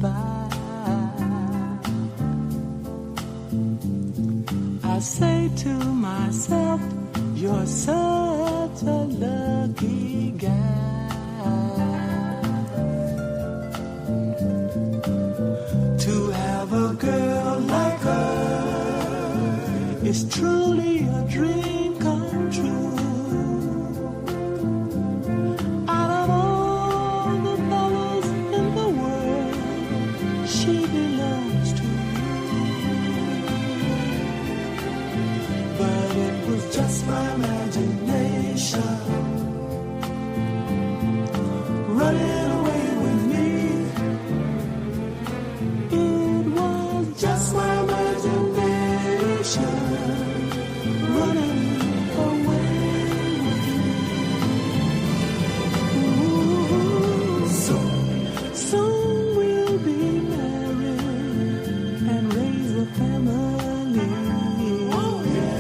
by. I say to myself, you're such a lucky guy. To have a girl like her is truly a dream come true. Just my imagination running away with me. It was just my imagination running away with me. Ooh, soon we'll be married and raise a family. Oh yeah.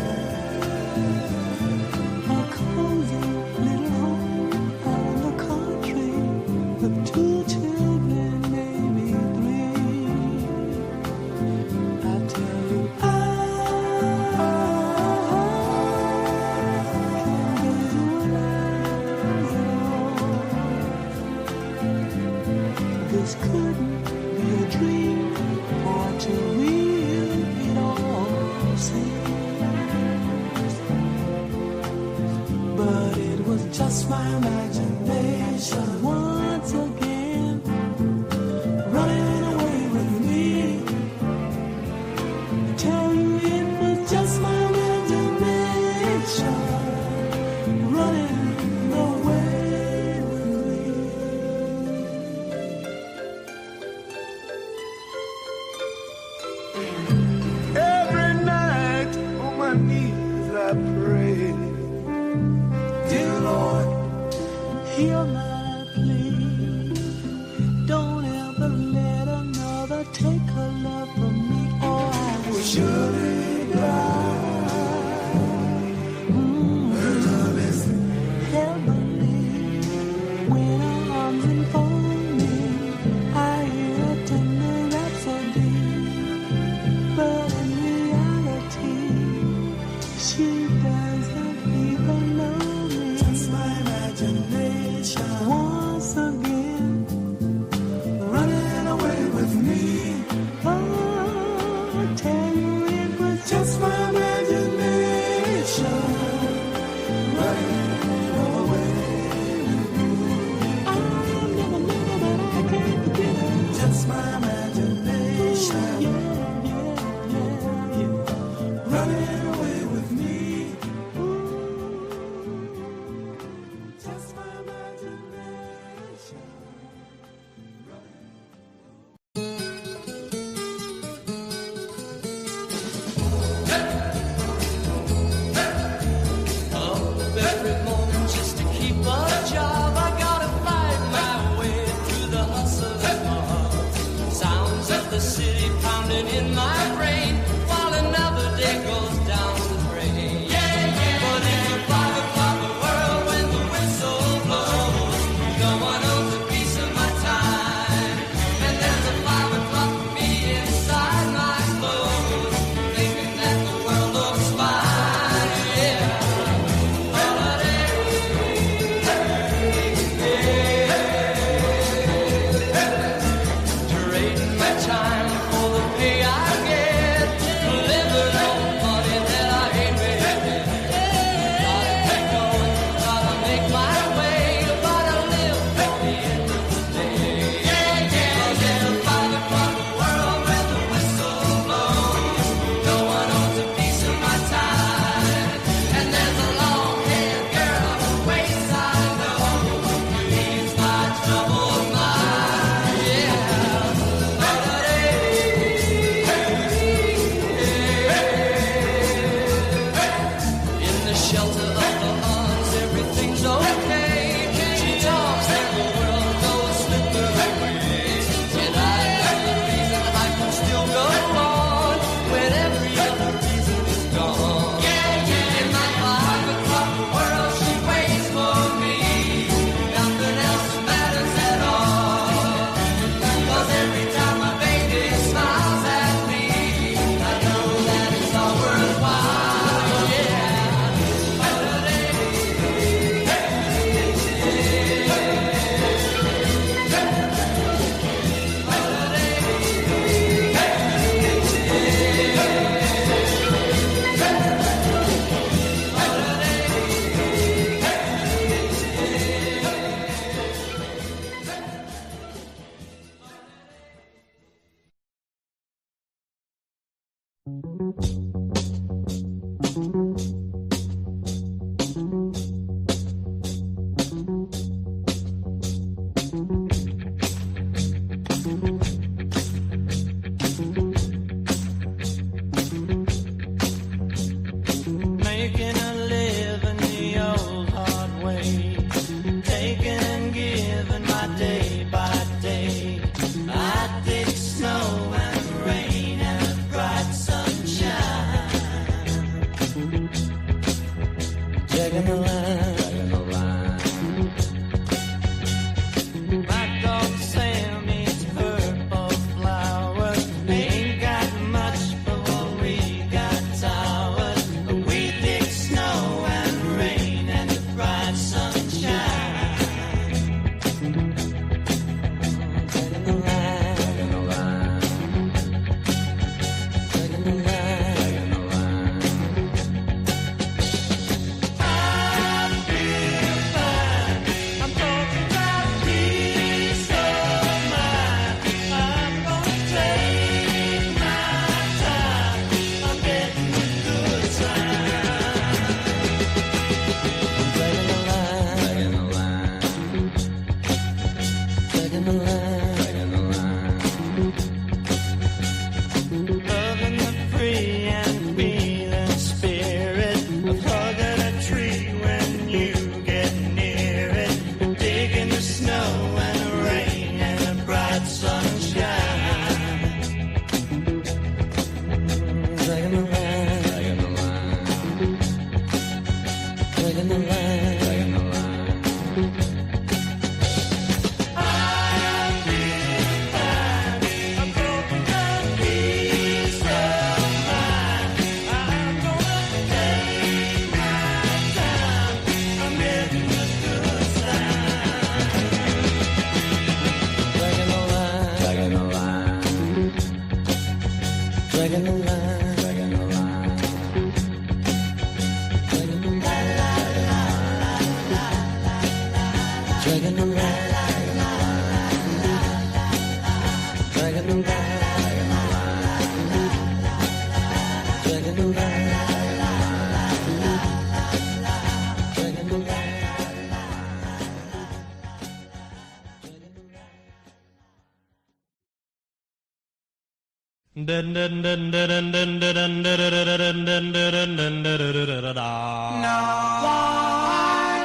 This couldn't be a dream, for to real it all seems. But it was just my imagination once again running away with me. I tell you it was just my imagination running away. Every night on my knees I pray, dear Lord, hear my plea. Don't ever let another take her love from me, or I will surely die. Her love is heavenly. When her arms enfold me, I hear a tender rhapsody. But in reality, she doesn't even know me. Just my imagination once again running away with me. Oh, I tell you it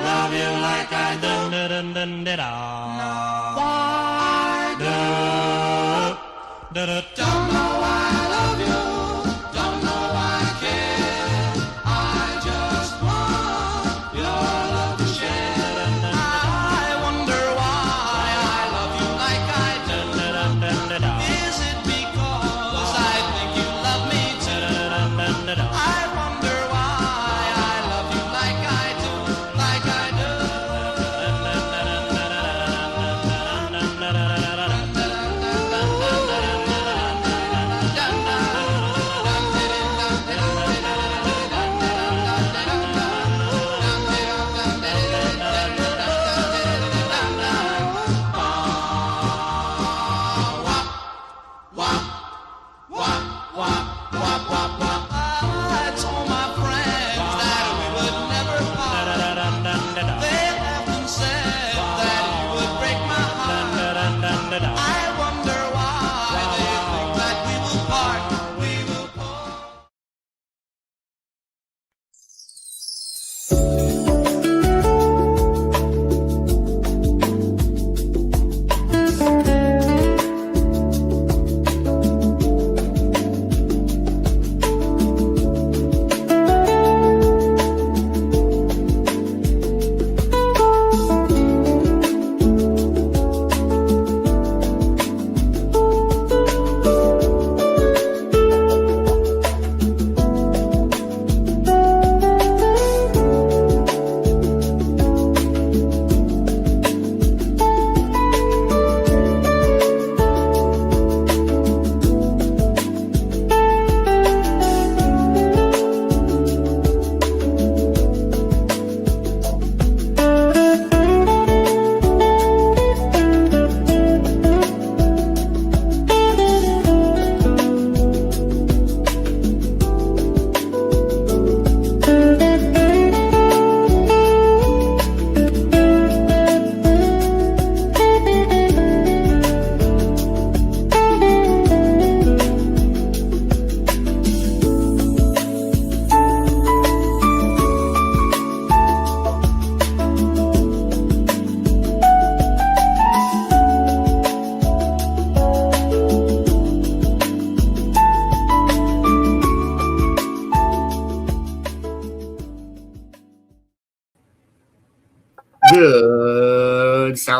Love you like I do. Don't know why I love you. Don't know why I care. I just want your love to share. I wonder why I love you like I do. Is it because I think you love me too? I wonder why I love you like I do, like I do.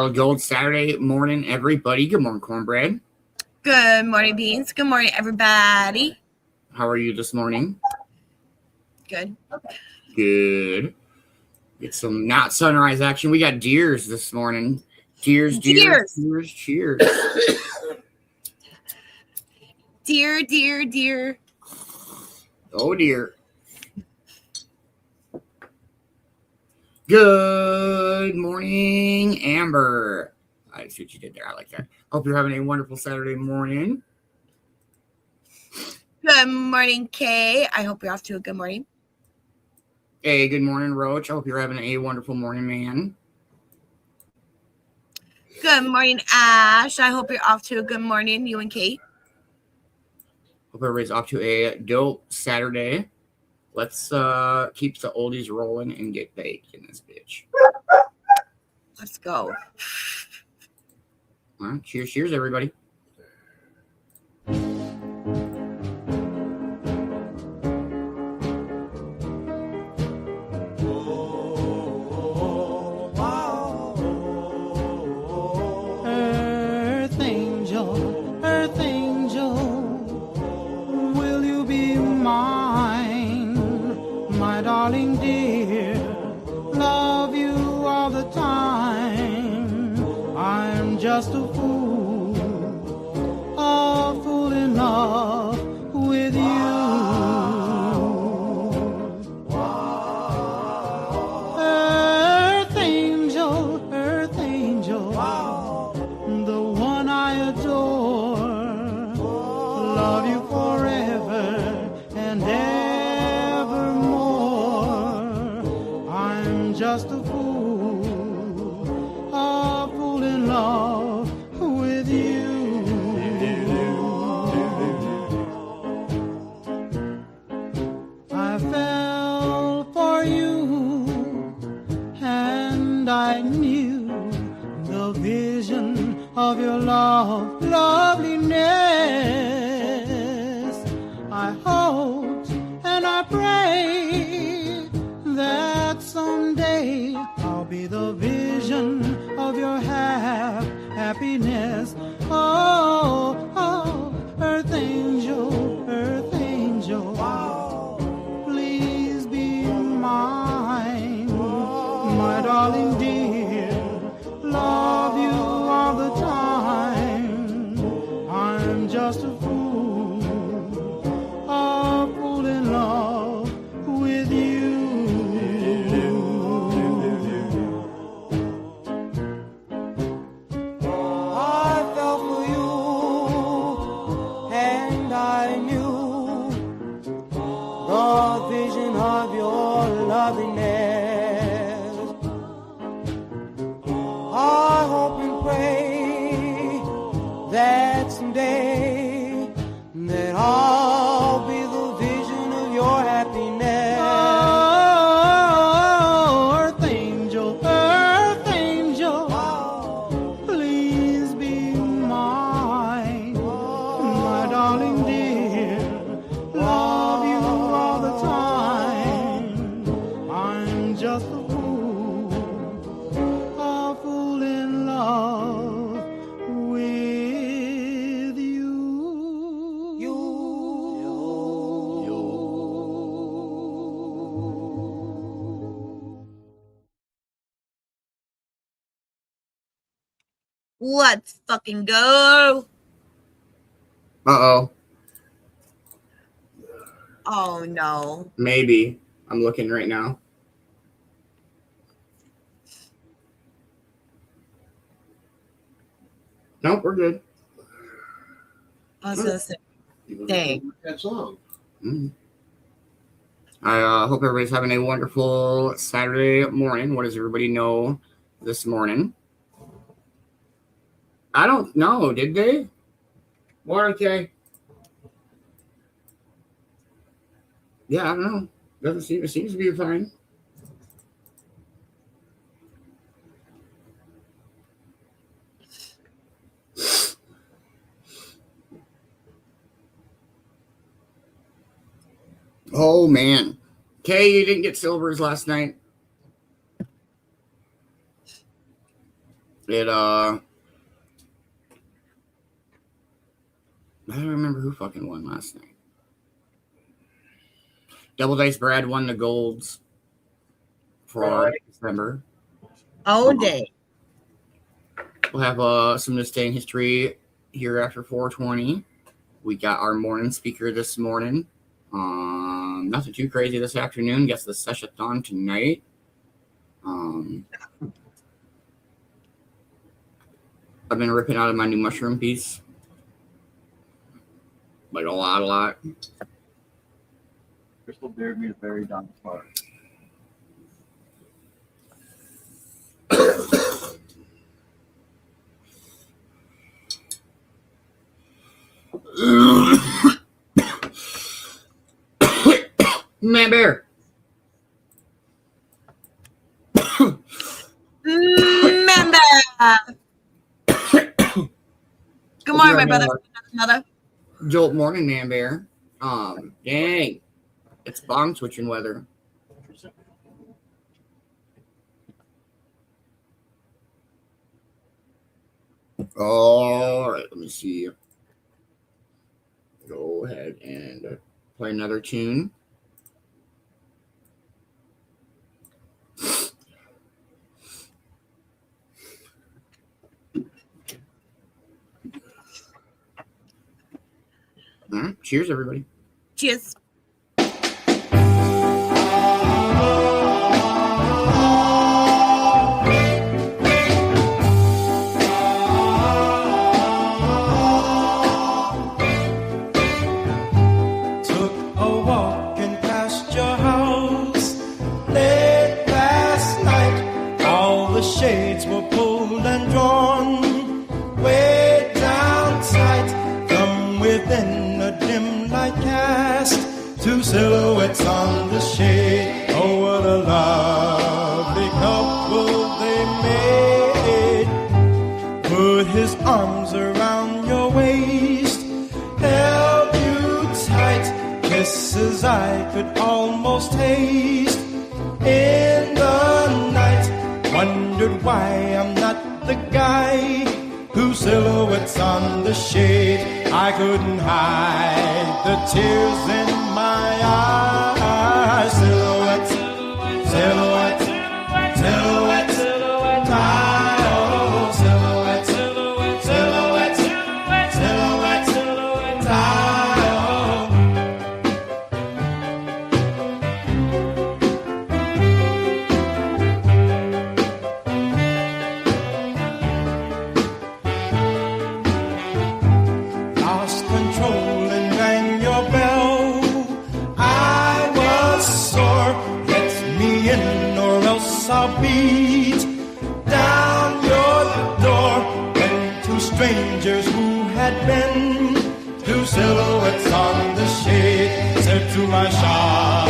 Solid Gold Saturday morning, everybody. Good morning, Cornbread. Good morning, Beanz. Good morning, everybody. How are you this morning? Good. Good. Get some not sunrise action. We got deers this morning. Cheers. Deer, deer. Oh, dear. Good morning, Amber. I see what you did there. I like that. Hope you're having a wonderful Saturday morning. Good morning, Kay. I hope you're off to a good morning. Hey, good morning, Roach. I hope you're having a wonderful morning, man. Good morning, Ash. I hope you're off to a good morning, you and Kate. Hope everybody's off to a dope Saturday. Let's keep the oldies rolling and get baked in this bitch. Let's go. All right, cheers, everybody. Earth angel, will you be mine, my darling dear? Love you all the time. I'm just a fool in love with you. Earth angel, the one I adore. Love you forever and evermore. I'm just a fool in love with you. I fell for you, and I knew the vision of your loveliness. I hoped and I prayed that someday I'll be the vision of your happiness. Oh, earth angel, please be mine, my darling dear. Love you all the time. I'm just a fool in love with you. I fell for you, and I knew the vision of your loveliness. I hope and pray that someday that I'll be the vision of your happiness. Oh, earth angel, please be mine, my darling dear. Love you all the time. I'm just a fool in love with you. Let's fucking go. Uh-oh. Oh, no. Maybe. I'm looking right now. Nope, we're good. I was going to say, dang. That song. Mm-hmm. I hope everybody's having a wonderful Saturday morning. What does everybody know this morning? I don't know. Did they? What? Okay. Yeah, I don't know. It seems to be fine. Oh, man. Kay, you didn't get silvers last night. I don't remember who fucking won last night. Double Dice Brad won the golds for December. All day. We'll have some of this day in history here after 420. We got our morning speaker this morning. Nothing too crazy this afternoon. Guess the session-a-thon tonight. I've been ripping out of my new mushroom piece. Like a lot. Crystal dared me to bury Don's heart. Man bear. Man bear. Good morning, my brother. Mother. Jolt morning, man bear. Dang. It's bomb switching weather. All right, let me see. Go ahead and play another tune. All right, cheers, everybody. Cheers. Shades were pulled and drawn way down tight. From within a dim light cast two silhouettes on the shade. Oh, what a lovely couple they made. Put his arms around your waist, held you tight, kisses I could almost taste in the night. Wondered why I'm not the guy whose silhouette's on the shade. I couldn't hide the tears in my eyes. Silhouette, silhouette, silhouette, silhouette, oh, silhouette, silhouette, silhouette, silhouette, silhouette, I'll beat down your door. When two strangers who had been two silhouettes on the shade said to my shop,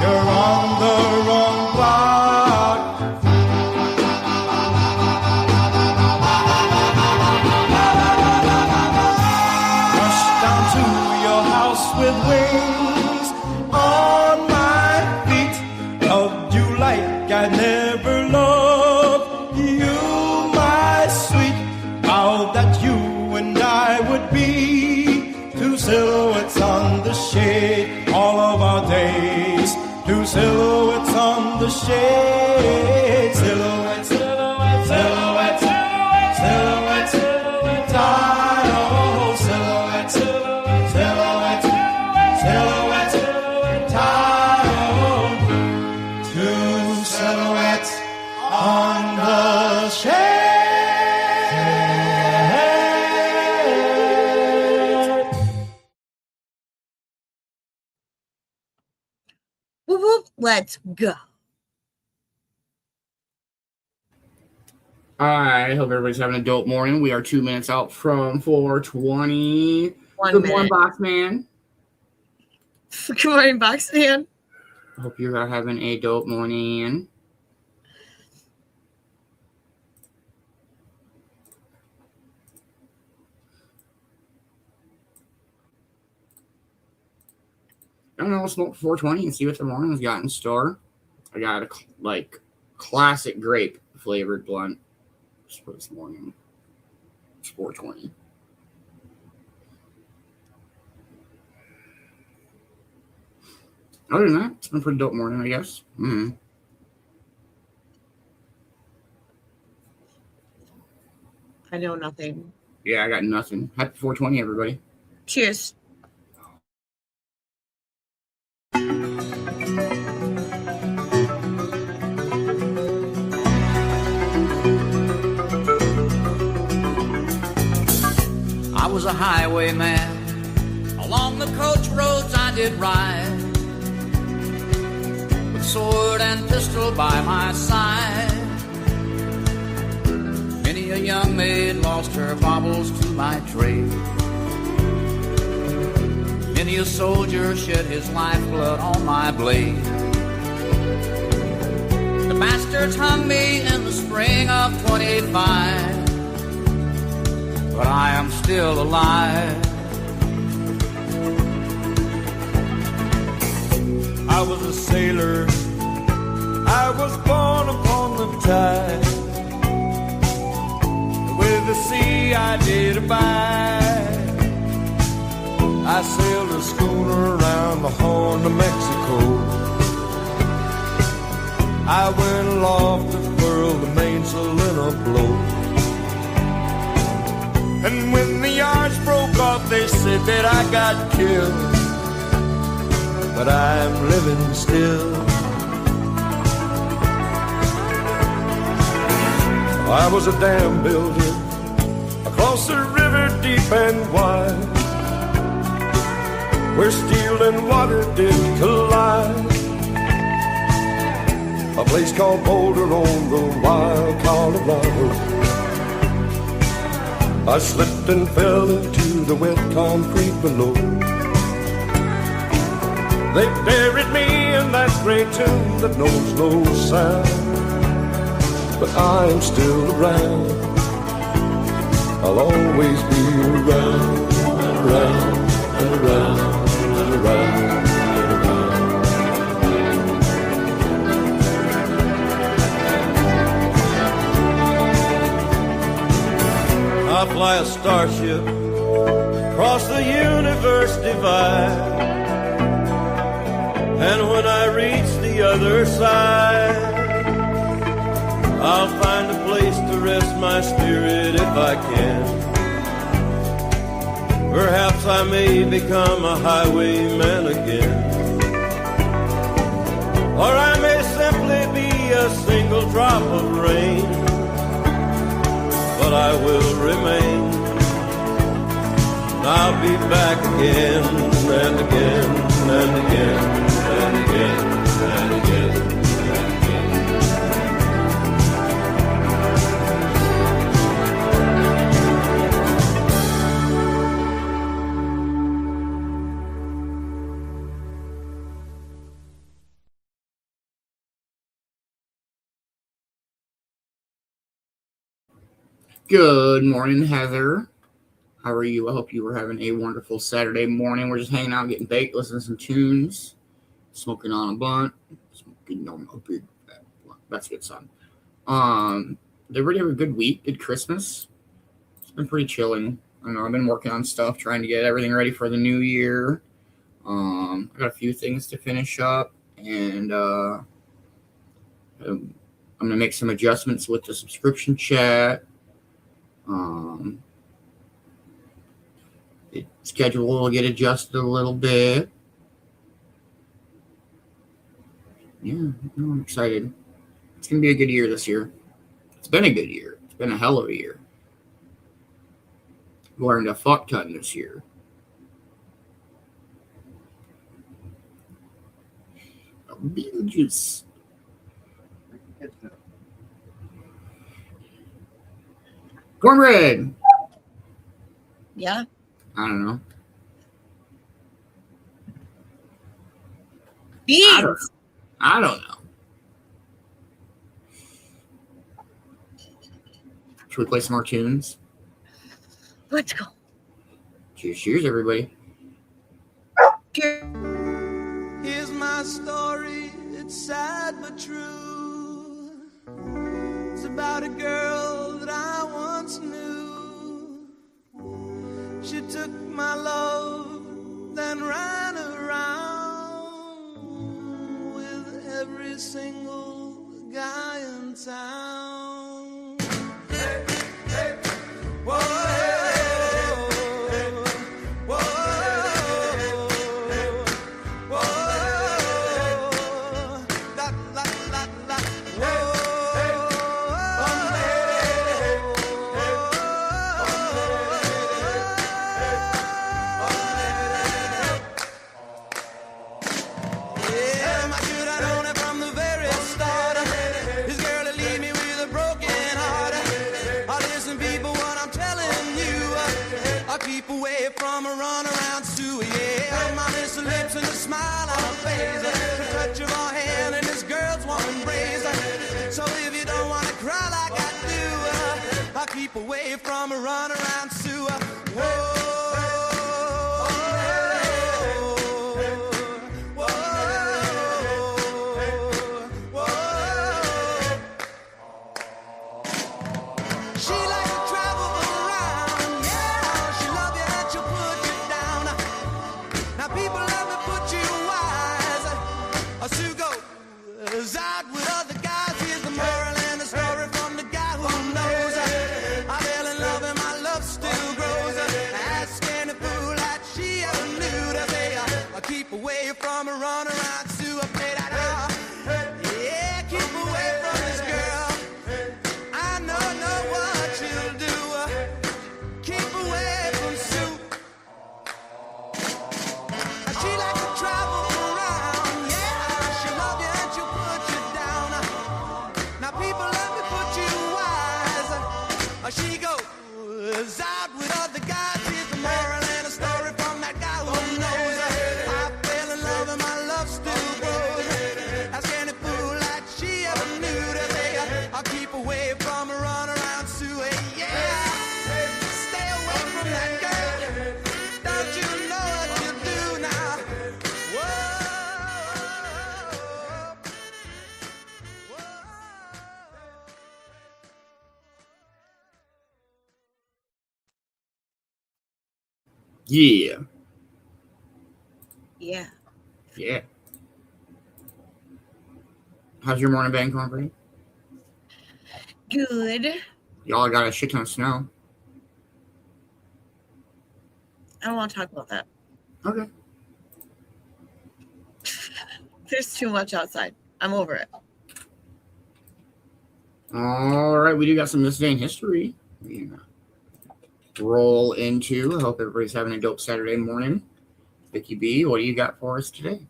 you're on the wrong block. Rushed down to your house with wings on my feet. Loved you like I never loved you, my sweet. Vowed that you and I would be two silhouettes on the shade. All of our days, two silhouettes on the shade. Silhouette, silhouette, silhouette, silhouette, silhouette, oh, silhouette, silhouette, silhouette, silhouette, silhouette, two silhouettes on the shade. Whoop, whoop, let's go. I hope everybody's having a dope morning. We are 2 minutes out from 420. Good morning, Box Man. Good morning, Box Man. Hope you are having a dope morning. I don't know, we'll smoke 420 and see what the morning's got in store. I got a classic grape flavored blunt. just for this morning. It's 4:20. Other than that, it's been a pretty dope morning, I guess. I know nothing. Yeah, I got nothing. Happy 420, everybody. Cheers. I was a highwayman. Along the coach roads I did ride, with sword and pistol by my side. Many a young maid lost her baubles to my trade. Many a soldier shed his lifeblood on my blade. The bastards hung me in the spring of 25, but I am still alive. I was a sailor, I was born upon the tide. With the sea I did abide. I sailed a schooner around the Horn of Mexico. I went aloft to furl the mainsail in a blow. And when the yards broke off, they said that I got killed. But I'm living still. I was a dam builder across a river deep and wide, where steel and water did collide. A place called Boulder on the wild Colorado. I slipped and fell into the wet concrete below. They buried me in that great tomb that knows no sound. But I'm still around. I'll always be around and around and around and around and around. I fly a starship across the universe divide, and when I reach the other side, I'll find a place to rest my spirit if I can. Perhaps I may become a highwayman again, or I may simply be a single drop of rain, but I will remain. I'll be back again and again and again and again and again. Good morning, Heather. How are you? I hope you were having a wonderful Saturday morning. We're just hanging out, getting baked, listening to some tunes, smoking on a blunt. Smoking on a big fat blunt. That's a good song. Did everybody have a good week? Good Christmas? It's been pretty chilling. I know I've been working on stuff, trying to get everything ready for the new year. I got a few things to finish up, and I'm gonna make some adjustments with the subscription chat. The schedule will get adjusted a little bit. Yeah, I'm excited. It's gonna be a good year this year. It's been a good year. It's been a hell of a year. Learned a fuck ton this year. Beanz. Cornbread. Yeah. I don't know. Beanz. I don't know. Should we play some more tunes? Let's go. Cheers, cheers, everybody. Here's my story, it's sad but true. It's about a girl that took my love, then ran around with every single guy in town. Hey, hey, whoa, whoa, whoa, la, la, la, la, whoa. Keep away from a runaround Sue, yeah. My little lips and a smile on her face, the touch of her hand and this girl's warm embrace. So if you don't want to cry like I do, I'll keep away from a runaround Sue. Whoa. Out with other guys, here's the moral and the story from the guy who knows. I fell in love and my love still grows. Ask any fool that she ever knew to say, I keep away from a runaround Sue. I play that out. Yeah, keep away from this girl. I know what she'll do. Keep away from Sue. She likes to travel around, yeah. She love you and she'll put you down. Now people let me put you wise. She goes out with other guys. Here's the moral and a story from that guy who knows. I fell in love and my love still grows. Ask any fool that she ever knew to say, I'll keep away from a runaround Sue. Yeah, stay away from that girl. Don't you know what you do now? Yeah. Yeah. Yeah. How's your morning been, Cornbread? Good. Y'all got a shit ton of snow. I don't want to talk about that. Okay. There's too much outside. I'm over it. All right, we do got some this day in history. We roll into. I hope everybody's having a dope Saturday morning. Vicki B, what do you got for us today?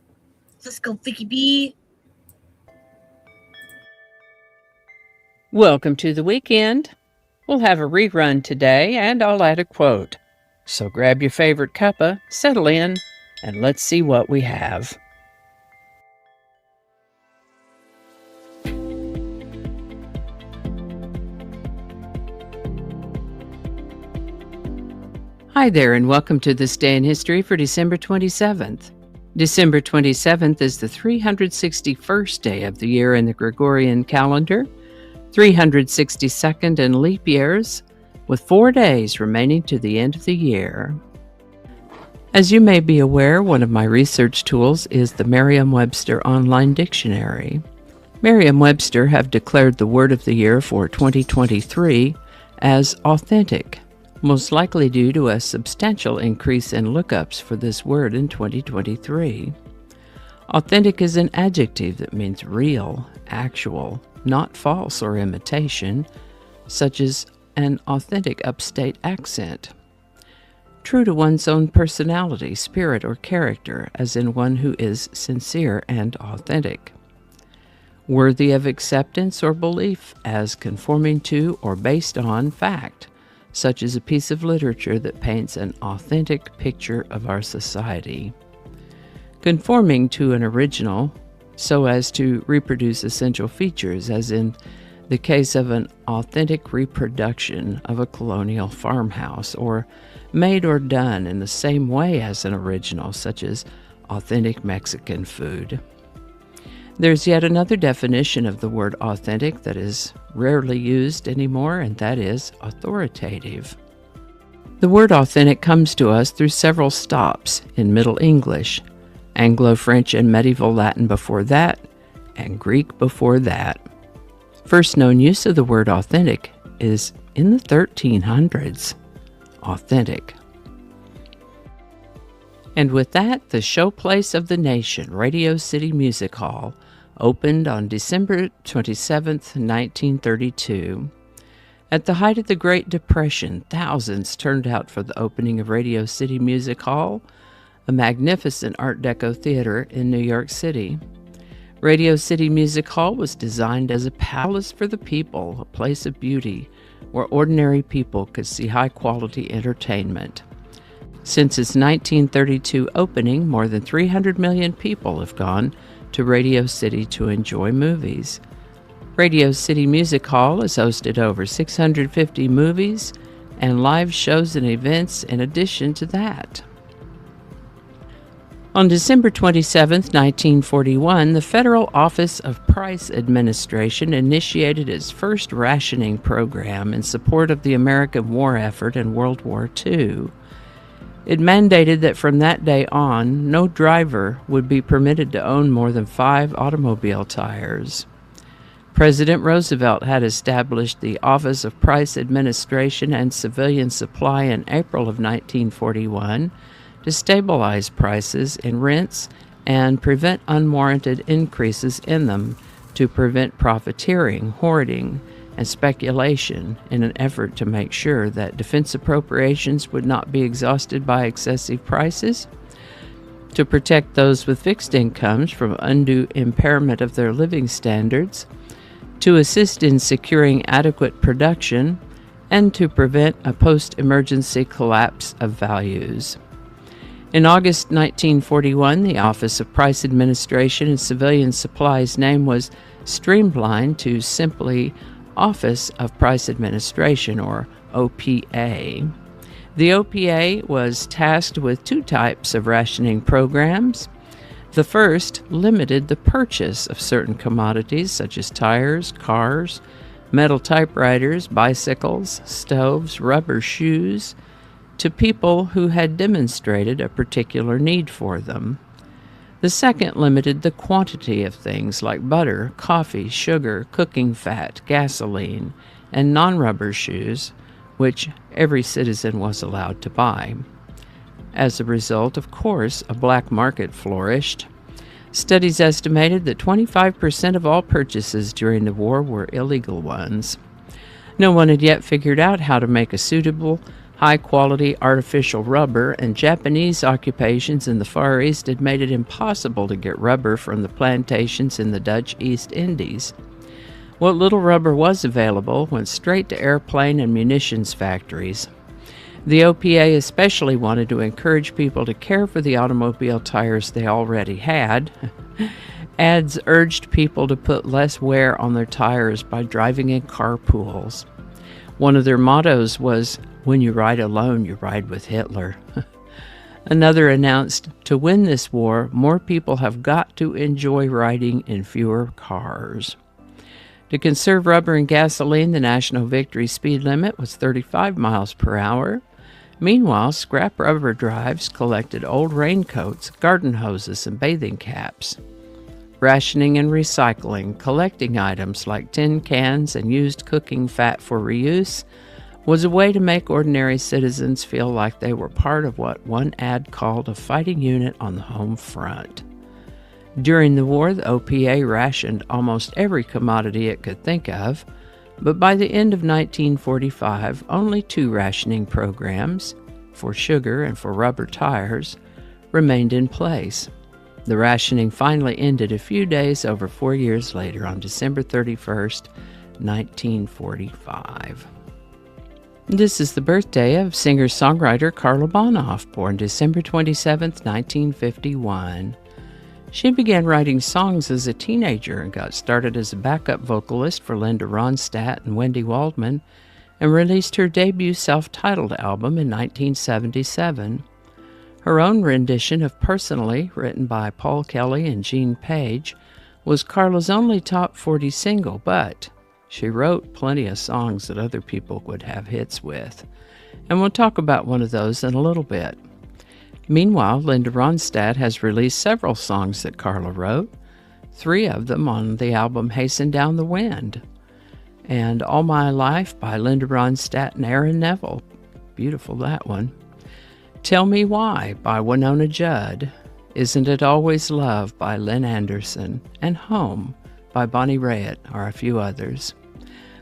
Let's go, Vicki B. Welcome to the weekend. We'll have a rerun today, and I'll add a quote. So grab your favorite cuppa, settle in, and let's see what we have. Hi there, and welcome to This Day in History for December 27th. December 27th is the 361st day of the year in the Gregorian calendar, 362nd in leap years, with 4 days remaining to the end of the year. As you may be aware, one of my research tools is the Merriam-Webster Online Dictionary. Merriam-Webster have declared the word of the year for 2023 as authentic, most likely due to a substantial increase in lookups for this word in 2023. Authentic is an adjective that means real, actual, not false or imitation, such as an authentic upstate accent. True to one's own personality, spirit, or character, as in one who is sincere and authentic. Worthy of acceptance or belief as conforming to or based on fact, such as a piece of literature that paints an authentic picture of our society. Conforming to an original, so as to reproduce essential features, as in the case of an authentic reproduction of a colonial farmhouse, or made or done in the same way as an original, such as authentic Mexican food. There's yet another definition of the word authentic that is rarely used anymore, and that is authoritative. The word authentic comes to us through several stops in Middle English, Anglo-French and medieval Latin before that, and Greek before that. First known use of the word authentic is in the 1300s. Authentic. And with that, the showplace of the nation, Radio City Music Hall, opened on December 27th, 1932. At the height of the Great Depression, thousands turned out for the opening of Radio City Music Hall, a magnificent Art Deco theater in New York City. Radio City Music Hall was designed as a palace for the people, a place of beauty, where ordinary people could see high-quality entertainment. Since its 1932 opening, more than 300 million people have gone to Radio City to enjoy movies. Radio City Music Hall has hosted over 650 movies and live shows and events in addition to that. On December 27, 1941, the Federal Office of Price Administration initiated its first rationing program in support of the American war effort in World War II. It mandated that from that day on, no driver would be permitted to own more than 5 automobile tires. President Roosevelt had established the Office of Price Administration and Civilian Supply in April of 1941 to stabilize prices in rents and prevent unwarranted increases in them, to prevent profiteering, hoarding, and speculation in an effort to make sure that defense appropriations would not be exhausted by excessive prices, to protect those with fixed incomes from undue impairment of their living standards, to assist in securing adequate production, and to prevent a post-emergency collapse of values. In August 1941, the Office of Price Administration and Civilian Supply's name was streamlined to simply Office of Price Administration, or OPA. The OPA was tasked with 2 types of rationing programs. The first limited the purchase of certain commodities such as tires, cars, metal typewriters, bicycles, stoves, rubber shoes, to people who had demonstrated a particular need for them. The second limited the quantity of things like butter, coffee, sugar, cooking fat, gasoline, and non-rubber shoes, which every citizen was allowed to buy. As a result, of course, a black market flourished. Studies estimated that 25% of all purchases during the war were illegal ones. No one had yet figured out how to make a suitable, high-quality artificial rubber, and Japanese occupations in the Far East had made it impossible to get rubber from the plantations in the Dutch East Indies. What little rubber was available went straight to airplane and munitions factories. The OPA especially wanted to encourage people to care for the automobile tires they already had. Ads urged people to put less wear on their tires by driving in carpools. One of their mottos was, "When you ride alone, you ride with Hitler." Another announced, "To win this war, more people have got to enjoy riding in fewer cars." To conserve rubber and gasoline, the national victory speed limit was 35 miles per hour. Meanwhile, scrap rubber drives collected old raincoats, garden hoses, and bathing caps. Rationing and recycling, collecting items like tin cans and used cooking fat for reuse, was a way to make ordinary citizens feel like they were part of what one ad called a fighting unit on the home front. During the war, the OPA rationed almost every commodity it could think of, but by the end of 1945, only 2 rationing programs, for sugar and for rubber tires, remained in place. The rationing finally ended a few days over 4 years later on December 31st, 1945. This is the birthday of singer-songwriter Carla Bonoff, born December 27, 1951. She began writing songs as a teenager and got started as a backup vocalist for Linda Ronstadt and Wendy Waldman, and released her debut self-titled album in 1977. Her own rendition of Personally, written by Paul Kelly and Gene Page, was Carla's only top 40 single, but she wrote plenty of songs that other people would have hits with. and we'll talk about one of those in a little bit. Meanwhile, Linda Ronstadt has released several songs that Carla wrote, 3 of them on the album Hasten Down the Wind, and All My Life by Linda Ronstadt and Aaron Neville. Beautiful, that one. Tell Me Why by Winona Judd, Isn't It Always Love by Lynn Anderson, and Home by Bonnie Raitt are a few others.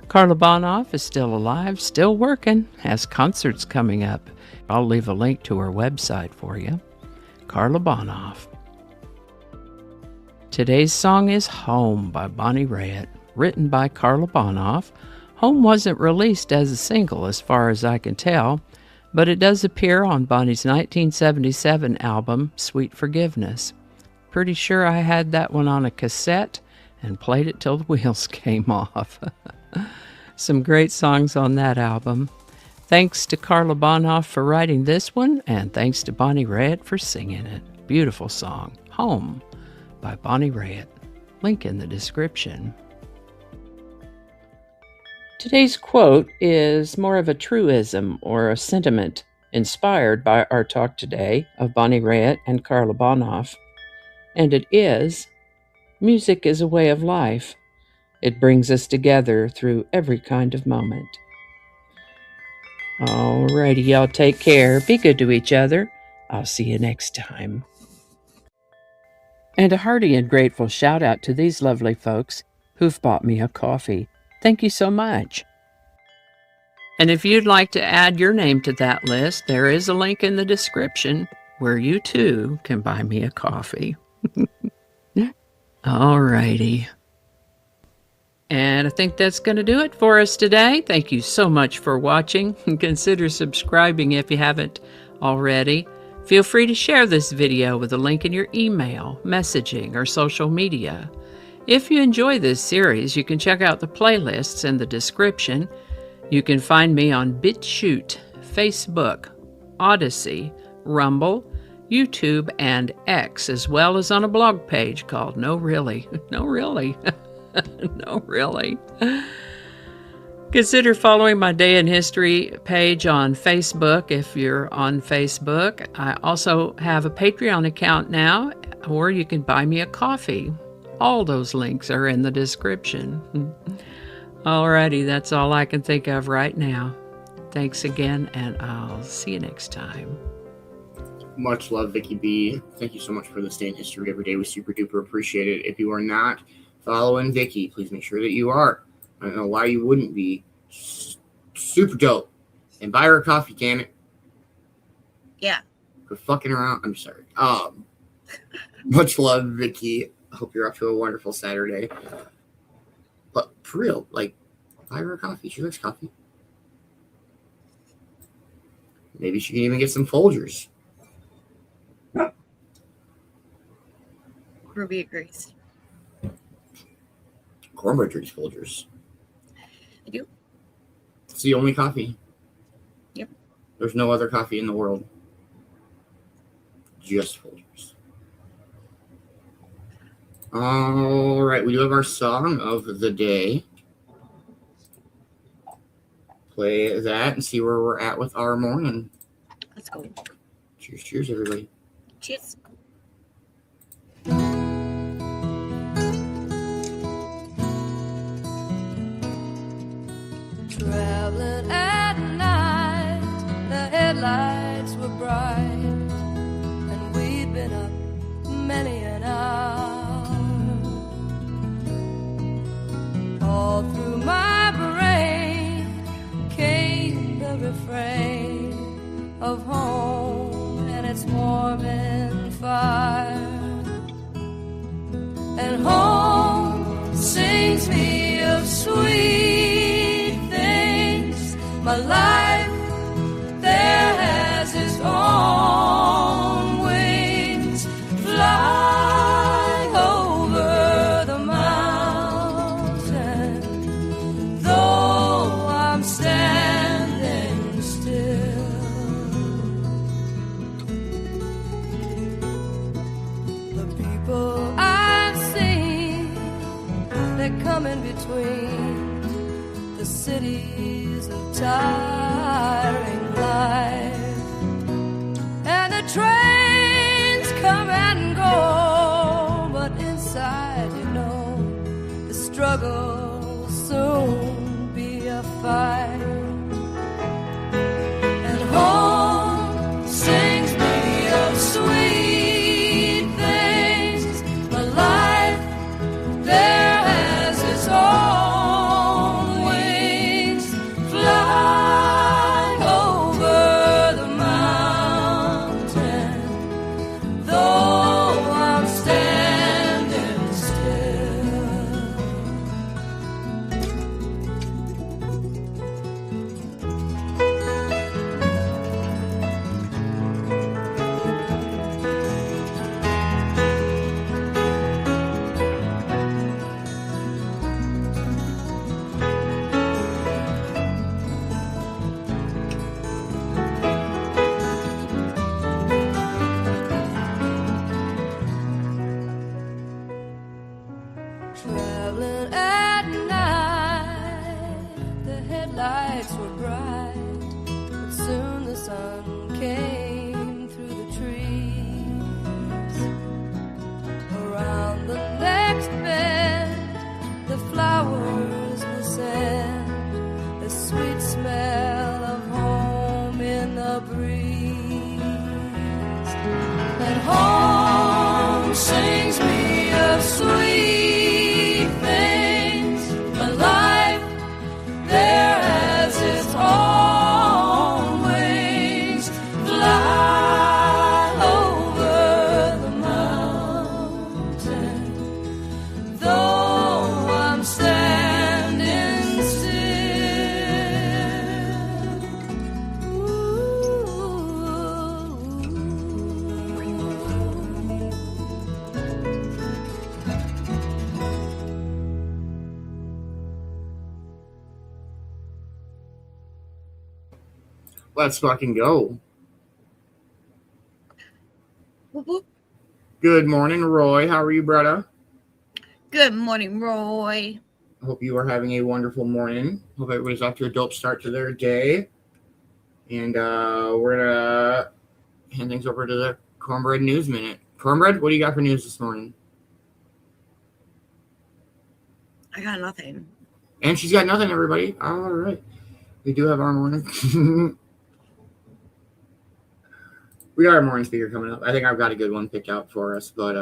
Carla Bonoff is still alive, still working, has concerts coming up. I'll leave a link to her website for you. Carla Bonoff. Today's song is Home by Bonnie Raitt, written by Carla Bonoff. Home wasn't released as a single as far as I can tell, but it does appear on Bonnie's 1977 album, Sweet Forgiveness. Pretty sure I had that one on a cassette and played it till the wheels came off. Some great songs on that album. Thanks to Carla Bonoff for writing this one, and thanks to Bonnie Raitt for singing it. Beautiful song, Home by Bonnie Raitt. Link in the description. Today's quote is more of a truism or a sentiment inspired by our talk today of Bonnie Raitt and Carla Bonoff. And it is, music is a way of life. It brings us together through every kind of moment. Alrighty, y'all take care. Be good to each other. I'll see you next time. And a hearty and grateful shout out to these lovely folks who've bought me a coffee. Thank you so much. And if you'd like to add your name to that list, there is a link in the description where you too can buy me a coffee. Alrighty. And I think that's going to do it for us today. Thank you so much for watching. Consider subscribing if you haven't already. Feel free to share this video with a link in your email, messaging, or social media. If you enjoy this series, you can check out the playlists in the description. You can find me on BitChute, Facebook, Odyssey, Rumble, YouTube, and X, as well as on a blog page called No Really. No Really. No, really. Consider following my Day in History page on Facebook if you're on Facebook. I also have a Patreon account now, or you can buy me a coffee. All those links are in the description. Alrighty, that's all I can think of right now. Thanks again, and I'll see you next time. Much love, Vicki B. Thank you so much for the Day in History every day. We super duper appreciate it. If you are not following Vicki, please make sure that you are. I don't know why you wouldn't be. Super dope. And buy her a coffee, damn it. Yeah. Quit fucking around. I'm sorry. Much love, Vicki. I hope you're off to a wonderful Saturday. But for real, like, buy her a coffee. She likes coffee. Maybe she can even get some Folgers. Ruby agrees. Cornbread drinks Folgers. I do. It's the only coffee. Yep. There's no other coffee in the world. Just Folgers. All right, we do have our song of the day. Play that and see where we're at with our morning. Let's go. Cheers, cheers, everybody. Cheers. Traveling at night, the headlights were bright, and we'd been up many an hour. All through my brain came the refrain of home and its warming fire. And home sings me of sweet things. My life there has its own wings, flying over the mountain, though I'm standing still. The people I've seen, they come in between the cities of tiring life. life. And the trains come and go, but inside, you know, the struggle'll soon be a fight. And home sings me of sweet things, but life there has its own wings, flying over the mountain, though I'm standing still. Traveling at night, the headlights were bright, but soon the sun came through the trees. Around the next bend, the flowers will send the sweet smell of home in the breeze. And home sings me of sweet things, but life there has its own wings, fly over the mountain, though I'm standing still. Let's fucking go. Whoop, whoop. Good morning, Roy. How are you, brother? Good morning, Roy. I hope you are having a wonderful morning. Hope everybody's off to a dope start to their day. And we're going to hand things over to the Cornbread News Minute. Cornbread, what do you got for news this morning? I got nothing. And she's got nothing, everybody. All right. We do have our morning. We got our morning speaker coming up. I think I've got a good one picked out for us, but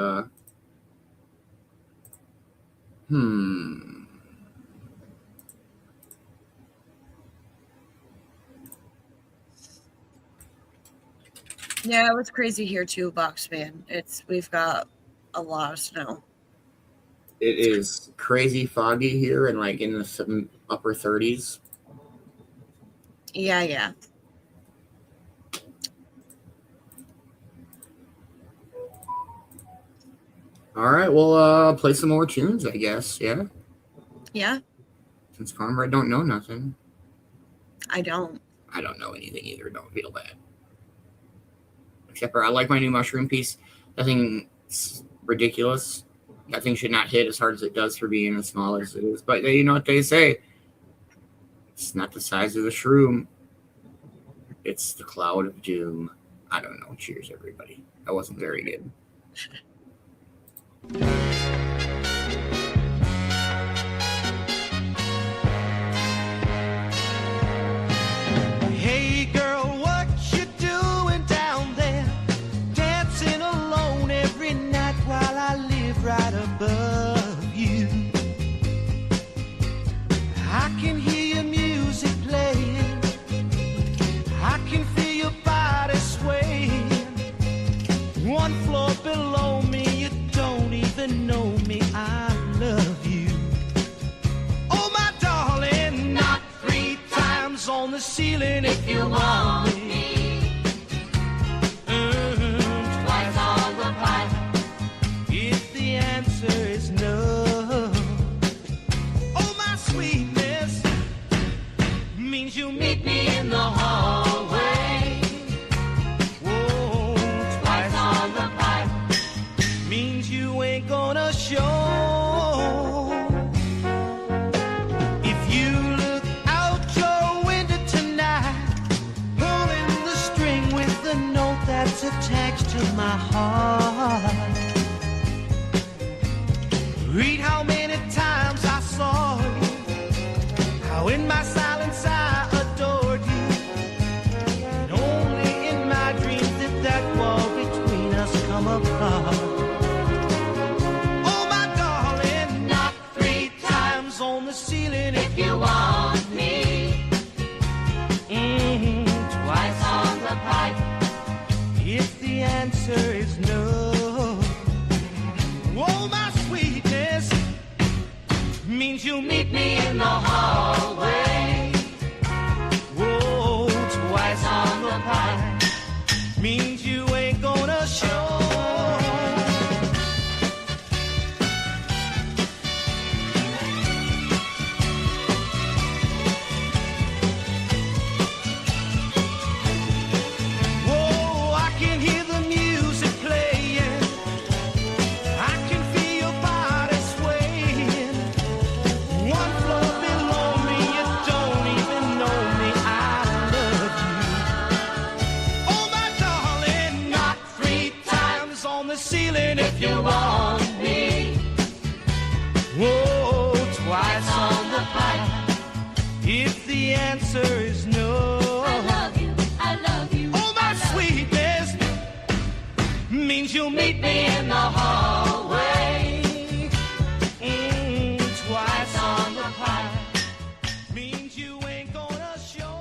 Yeah, it was crazy here too, Boxman. We've got a lot of snow. It is crazy foggy here and like in the upper 30s. Yeah. All right, we'll play some more tunes, I guess. Yeah. Yeah, Since Cornbread don't know nothing. I don't. I don't know anything either. Don't feel bad. Except for I like my new mushroom piece. That thing's ridiculous. That thing should not hit as hard as it does for being as small as it is. But you know what they say? It's not the size of the shroom. It's the cloud of doom. I don't know. Cheers, everybody. That wasn't very good. Hey girl, what you doing down there? Dancing alone every night while I live right above you. I can hear your music playing. I can feel your body swaying. One floor below me, you don't even know me. I love you. Oh my darling, not 3 times on the ceiling if you want me. Twice on the pipe if the answer is no. Oh my sweetness means you meet me in the hallway. Whoa, twice on the pipe means you ain't gonna show. If you look out your window tonight, honey, next to my heart. Read how many times I saw you, how in my silence I adored you, and only in my dreams did that wall between us come apart. Oh my darling, knock 3 times on the ceiling if you want me. Twice on the pipe if the answer is no. Oh my sweetness means you'll meet me in the hallway. Whoa, twice on the pipe means you ain't gonna show. Whoa, I can hear the music playing. I can feel your body swaying. One floor below me, you don't even know me. I love you. Oh my darling, knock 3 times on the ceiling if you want me. Whoa, twice on the pipe if the answer is no. I love you, I love you. Oh my sweetness means you'll meet me in the hallway. Twice on the pipe means you ain't gonna show.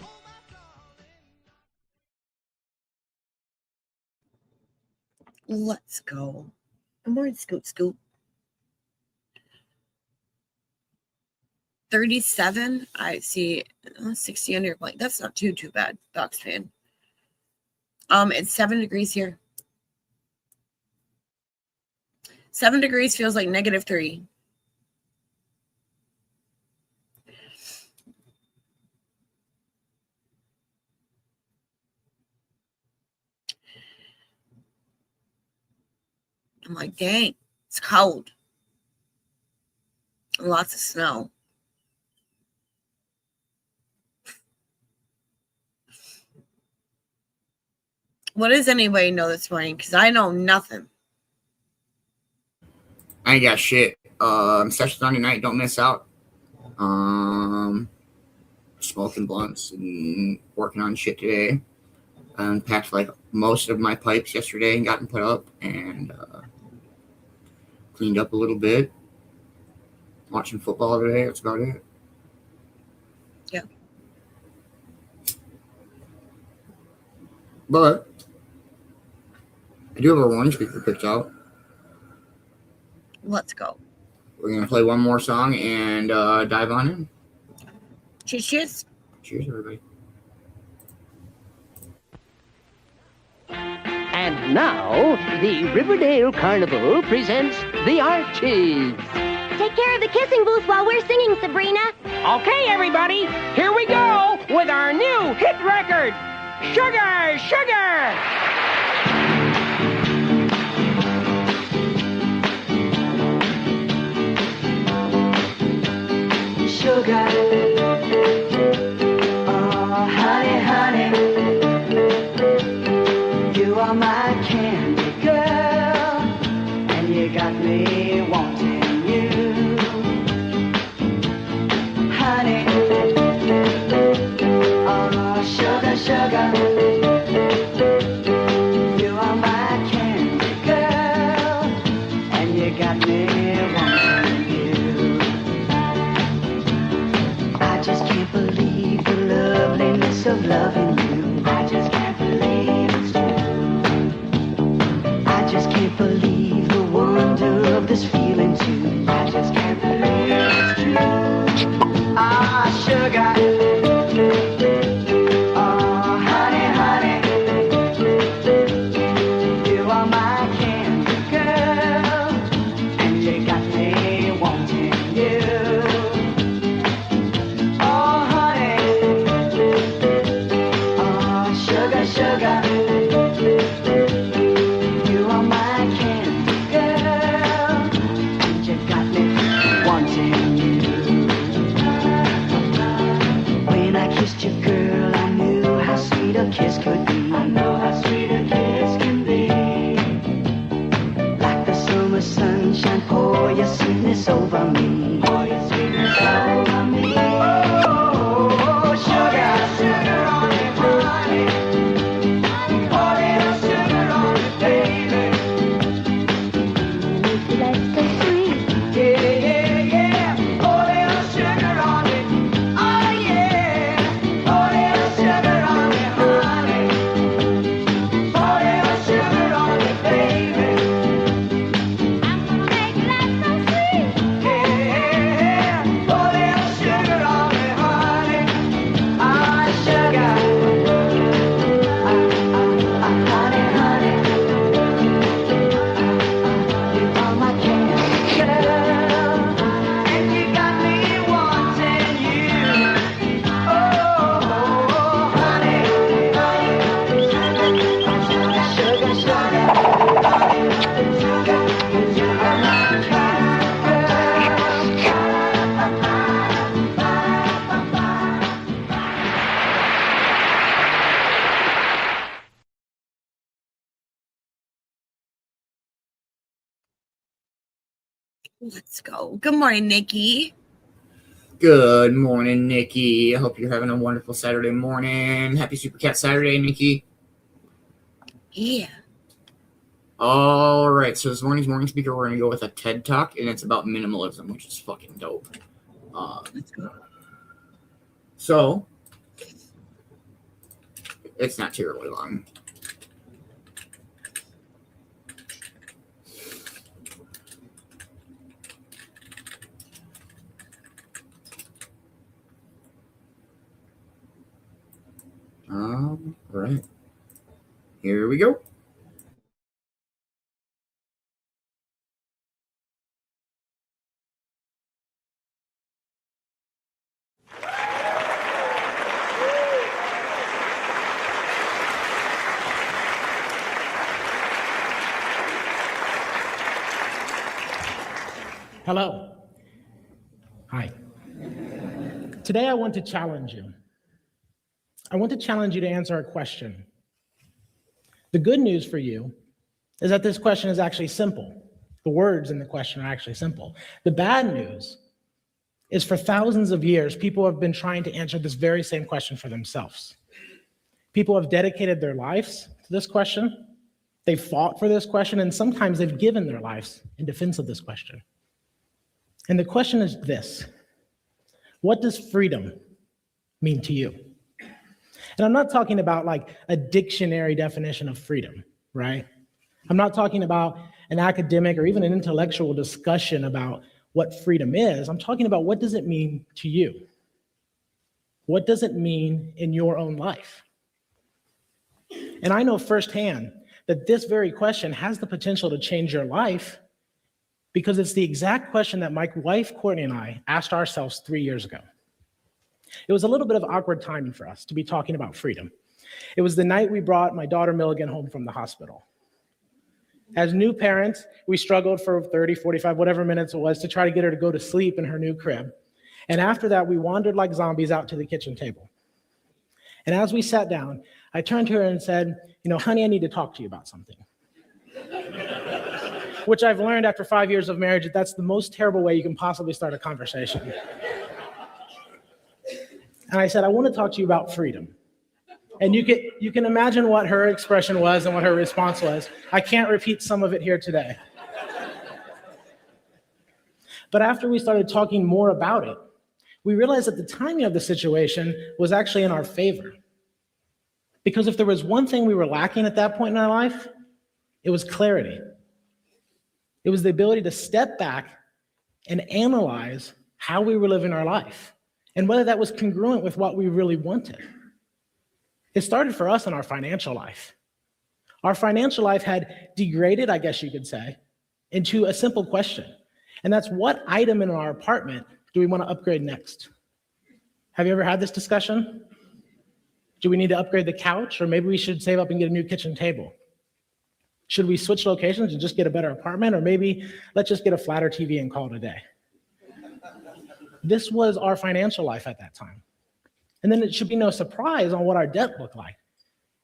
Oh my darling. Let's go. I'm more scoot scoop. 37. I see 60 under your blanket. That's not too bad, Docs fan. It's 7 degrees here. 7 degrees feels like -3. I'm like, dang, it's cold. Lots of snow. What does anybody know this morning? Because I know nothing. I ain't got shit. Sessions on tonight, don't miss out. Smoking blunts and working on shit today. Unpacked like most of my pipes yesterday and got them put up and cleaned up a little bit. Watching football today, that's about it. Yeah. But I do have a warning speaker picked out. Let's go. We're going to play one more song and dive on in. Cheers, cheers. Cheers, everybody. And now, the Riverdale Carnival presents the Archies. Take care of the kissing booth while we're singing, Sabrina. Okay, everybody, here we go with our new hit record, Sugar, Sugar. Sugar, oh honey, honey, you are my candy girl, and you got me wanting you, honey, oh sugar, sugar, you are my candy girl, and you got me wanting you. I just can't believe the loveliness of loving you. I just can't believe it's true. I just can't believe the wonder of this feeling too. I just can't believe it's true. Ah, sugar. Oh, honey, honey. You are my candy girl, and you got me wanting you. Sugar, you are my candy girl, and you got me wanting you. When I kissed you, girl, I knew how sweet a kiss could be. I Let's go. Good morning, Nikki. Good morning, Nikki. I hope you're having a wonderful Saturday morning. Happy Super Cat Saturday, Nikki. Yeah. All right, so this morning's morning speaker, we're going to go with a TED Talk, and it's about minimalism, which is fucking dope. Let's go. So, it's not terribly long. All right, here we go. Hello. Hi. Today I want to challenge you. I want to challenge you to answer a question. The good news for you is that this question is actually simple. The words in the question are actually simple. The bad news is for thousands of years, people have been trying to answer this very same question for themselves. People have dedicated their lives to this question. They've fought for this question, and sometimes they've given their lives in defense of this question. And the question is this: what does freedom mean to you? And I'm not talking about like a dictionary definition of freedom, right? I'm not talking about an academic or even an intellectual discussion about what freedom is. I'm talking about what does it mean to you? What does it mean in your own life? And I know firsthand that this very question has the potential to change your life, because it's the exact question that my wife, Courtney, and I asked ourselves 3 years ago. It was a little bit of awkward timing for us to be talking about freedom. It was the night we brought my daughter Milligan home from the hospital. As new parents, we struggled for 30, 45, whatever minutes it was to try to get her to go to sleep in her new crib. And after that, we wandered like zombies out to the kitchen table. And as we sat down, I turned to her and said, honey, I need to talk to you about something. Which I've learned after 5 years of marriage, that that's the most terrible way you can possibly start a conversation. And I said, I want to talk to you about freedom. And you can imagine what her expression was and what her response was. I can't repeat some of it here today. But after we started talking more about it, we realized that the timing of the situation was actually in our favor. Because if there was one thing we were lacking at that point in our life, it was clarity. It was the ability to step back and analyze how we were living our life and whether that was congruent with what we really wanted. It started for us in our financial life. Our financial life had degraded, I guess you could say, into a simple question. And that's, what item in our apartment do we want to upgrade next? Have you ever had this discussion? Do we need to upgrade the couch, or maybe we should save up and get a new kitchen table? Should we switch locations and just get a better apartment, or maybe let's just get a flatter TV and call it a day? This was our financial life at that time. And then it should be no surprise on what our debt looked like.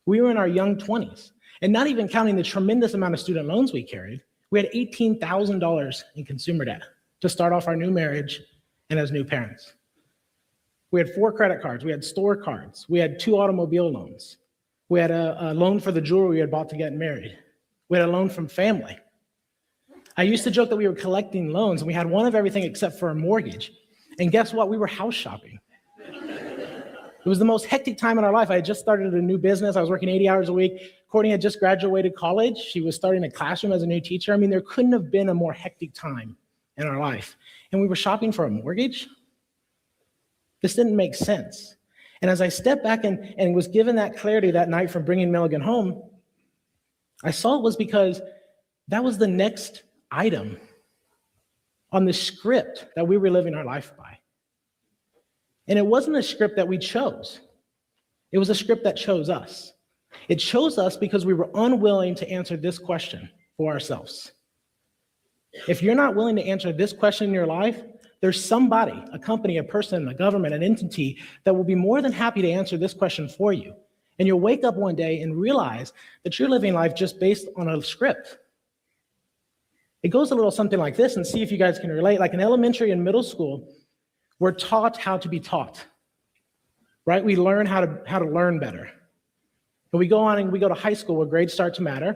We were in our young 20s, and not even counting the tremendous amount of student loans we carried, we had $18,000 in consumer debt to start off our new marriage and as new parents. We had 4 credit cards, we had store cards, we had 2 automobile loans. We had a loan for the jewelry we had bought to get married. We had a loan from family. I used to joke that we were collecting loans, and we had one of everything except for a mortgage. And guess what? We were house shopping. It was the most hectic time in our life. I had just started a new business. I was working 80 hours a week. Courtney had just graduated college. She was starting a classroom as a new teacher. I mean, there couldn't have been a more hectic time in our life. And we were shopping for a mortgage? This didn't make sense. And as I stepped back and was given that clarity that night from bringing Milligan home, I saw it was because that was the next item on the script that we were living our life by. And it wasn't a script that we chose. It was a script that chose us. It chose us because we were unwilling to answer this question for ourselves. If you're not willing to answer this question in your life, there's somebody, a company, a person, a government, an entity that will be more than happy to answer this question for you. And you'll wake up one day and realize that you're living life just based on a script. It goes a little something like this, and see if you guys can relate. Like in elementary and middle school, we're taught how to be taught, right? We learn how to learn better. And we go on and we go to high school where grades start to matter.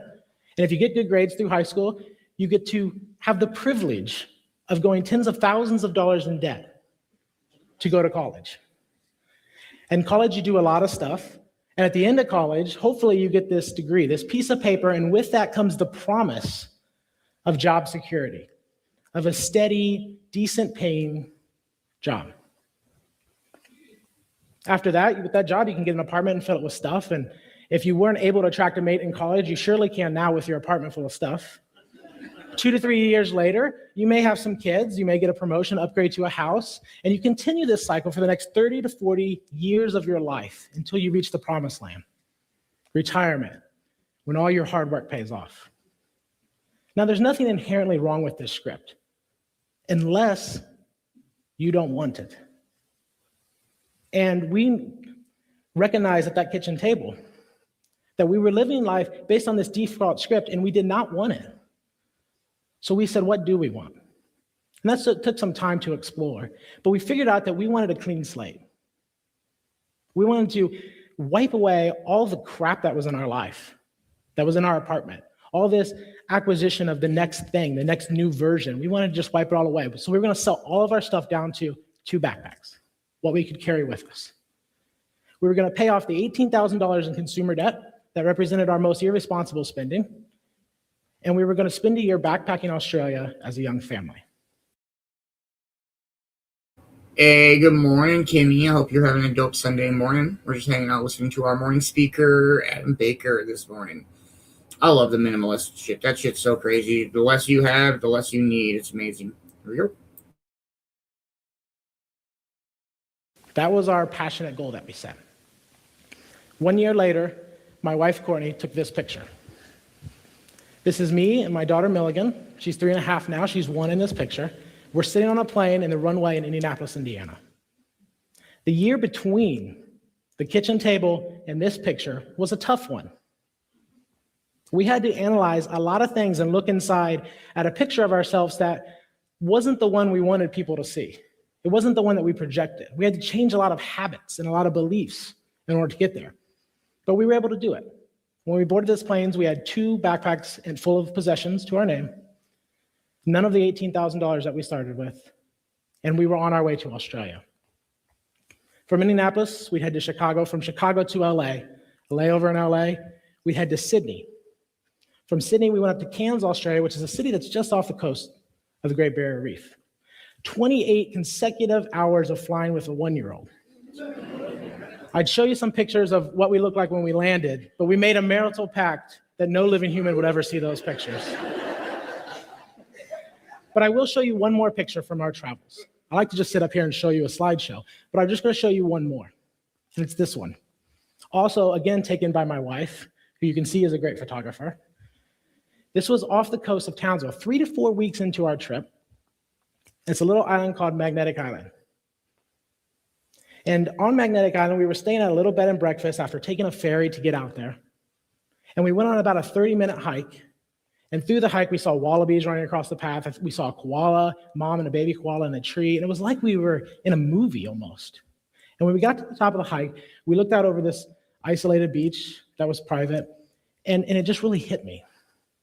And if you get good grades through high school, you get to have the privilege of going tens of thousands of dollars in debt to go to college. In college, you do a lot of stuff. And at the end of college, hopefully you get this degree, this piece of paper, and with that comes the promise of job security, of a steady, decent paying job. After that, with that job, you can get an apartment and fill it with stuff. And if you weren't able to attract a mate in college, you surely can now with your apartment full of stuff. 2 to 3 years later, you may have some kids, you may get a promotion, upgrade to a house, and you continue this cycle for the next 30 to 40 years of your life until you reach the promised land, retirement, when all your hard work pays off. Now, there's nothing inherently wrong with this script, unless you don't want it. And we recognize at that kitchen table that we were living life based on this default script, and we did not want it. So we said, what do we want? And that took some time to explore. But we figured out that we wanted a clean slate. We wanted to wipe away all the crap that was in our life, that was in our apartment, all this acquisition of the next thing, the next new version. We wanted to just wipe it all away. So we were going to sell all of our stuff down to 2 backpacks, what we could carry with us. We were going to pay off the $18,000 in consumer debt that represented our most irresponsible spending. And we were going to spend a year backpacking Australia as a young family. Hey, good morning, Kimmy. I hope you're having a dope Sunday morning. We're just hanging out listening to our morning speaker, Adam Baker, this morning. I love the minimalist shit. That shit's so crazy. The less you have, the less you need. It's amazing. Here we go. That was our passionate goal that we set. 1 year later, my wife, Courtney, took this picture. This is me and my daughter, Milligan. She's 3.5 now. She's 1 in this picture. We're sitting on a plane in the runway in Indianapolis, Indiana. The year between the kitchen table and this picture was a tough one. We had to analyze a lot of things and look inside at a picture of ourselves that wasn't the one we wanted people to see. It wasn't the one that we projected. We had to change a lot of habits and a lot of beliefs in order to get there. But we were able to do it. When we boarded this plane, we had 2 backpacks and full of possessions to our name, none of the $18,000 that we started with, and we were on our way to Australia. From Indianapolis, we'd head to Chicago. From Chicago to LA, a layover in LA, we'd head to Sydney. From Sydney, we went up to Cairns, Australia, which is a city that's just off the coast of the Great Barrier Reef. 28 consecutive hours of flying with a 1-year-old. I'd show you some pictures of what we looked like when we landed, but we made a marital pact that no living human would ever see those pictures. But I will show you one more picture from our travels. I like to just sit up here and show you a slideshow, but I'm just going to show you one more, and it's this one. Also, again, taken by my wife, who you can see is a great photographer. This was off the coast of Townsville, 3 to 4 weeks into our trip. It's a little island called Magnetic Island. And on Magnetic Island, we were staying at a little bed and breakfast after taking a ferry to get out there. And we went on about a 30-minute hike. And through the hike, we saw wallabies running across the path. We saw a koala, mom and a baby koala in a tree. And it was like we were in a movie almost. And when we got to the top of the hike, we looked out over this isolated beach that was private. And it just really hit me.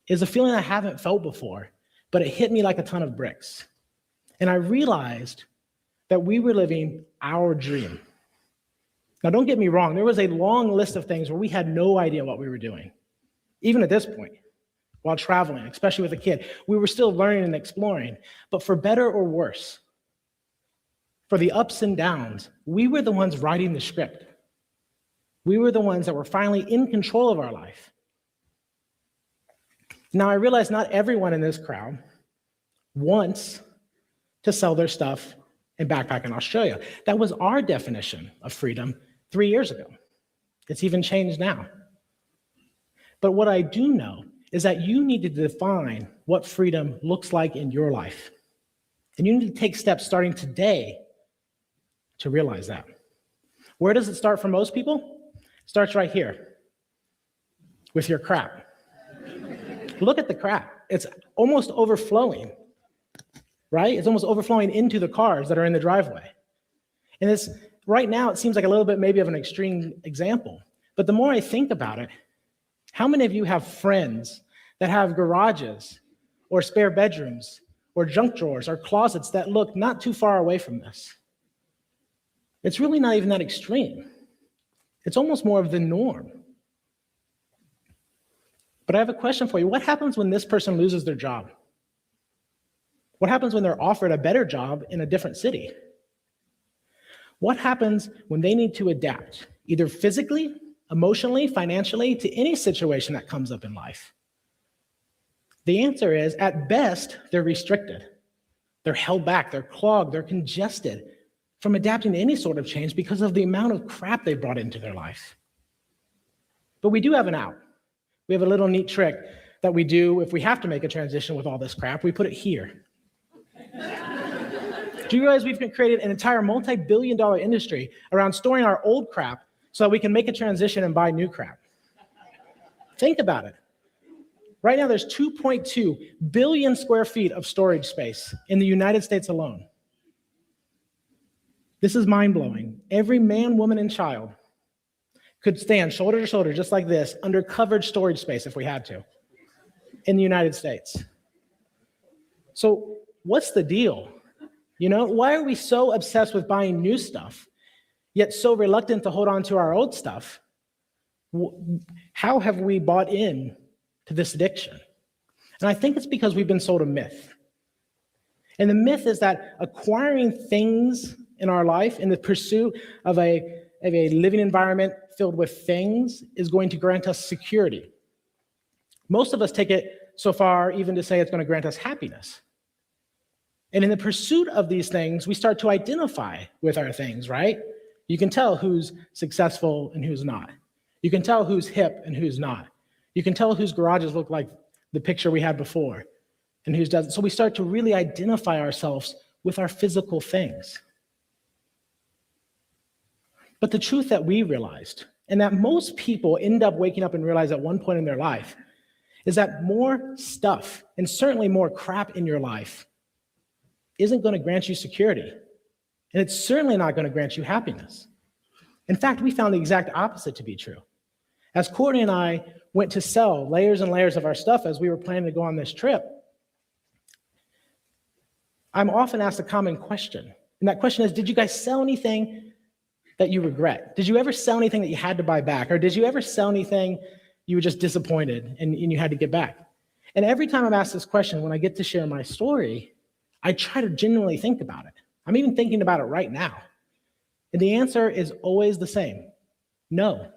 It was a feeling I haven't felt before, but it hit me like a ton of bricks. And I realized that we were living our dream. Now, don't get me wrong. There was a long list of things where we had no idea what we were doing. Even at this point, while traveling, especially with a kid, we were still learning and exploring. But for better or worse, for the ups and downs, we were the ones writing the script. We were the ones that were finally in control of our life. Now, I realize not everyone in this crowd wants to sell their stuff and backpack in Australia. That was our definition of freedom 3 years ago. It's even changed now. But what I do know is that you need to define what freedom looks like in your life. And you need to take steps starting today to realize that. Where does it start for most people? It starts right here with your crap. Look at the crap. It's almost overflowing, right? It's almost overflowing into the cars that are in the driveway. And it's right now, it seems like a little bit maybe of an extreme example. But the more I think about it, how many of you have friends that have garages or spare bedrooms or junk drawers or closets that look not too far away from this? It's really not even that extreme. It's almost more of the norm. But I have a question for you. What happens when this person loses their job? What happens when they're offered a better job in a different city? What happens when they need to adapt, either physically, emotionally, financially, to any situation that comes up in life? The answer is, at best, they're restricted. They're held back, they're clogged, they're congested from adapting to any sort of change because of the amount of crap they brought into their life. But we do have an out. We have a little neat trick that we do if we have to make a transition with all this crap. We put it here. Do you realize we've created an entire multi-billion-dollar industry around storing our old crap so that we can make a transition and buy new crap? Think about it. Right now, there's 2.2 billion square feet of storage space in the United States alone. This is mind-blowing. Every man, woman, and child could stand shoulder to shoulder just like this under covered storage space if we had to in the United States. So what's the deal? You know, why are we so obsessed with buying new stuff, yet so reluctant to hold on to our old stuff? How have we bought in to this addiction? And I think it's because we've been sold a myth. And the myth is that acquiring things in our life in the pursuit of a living environment filled with things is going to grant us security. Most of us take it so far even to say it's going to grant us happiness. And in the pursuit of these things, we start to identify with our things, right? You can tell who's successful and who's not. You can tell who's hip and who's not. You can tell whose garages look like the picture we had before and whose doesn't. So we start to really identify ourselves with our physical things. But the truth that we realized, and that most people end up waking up and realize at one point in their life, is that more stuff, and certainly more crap in your life, isn't going to grant you security. And it's certainly not going to grant you happiness. In fact, we found the exact opposite to be true. As Courtney and I went to sell layers and layers of our stuff as we were planning to go on this trip, I'm often asked a common question. And that question is, did you guys sell anything that you regret? Did you ever sell anything that you had to buy back? Or did you ever sell anything you were just disappointed and you had to get back? And every time I'm asked this question, when I get to share my story, I try to genuinely think about it. I'm even thinking about it right now. And the answer is always the same. No.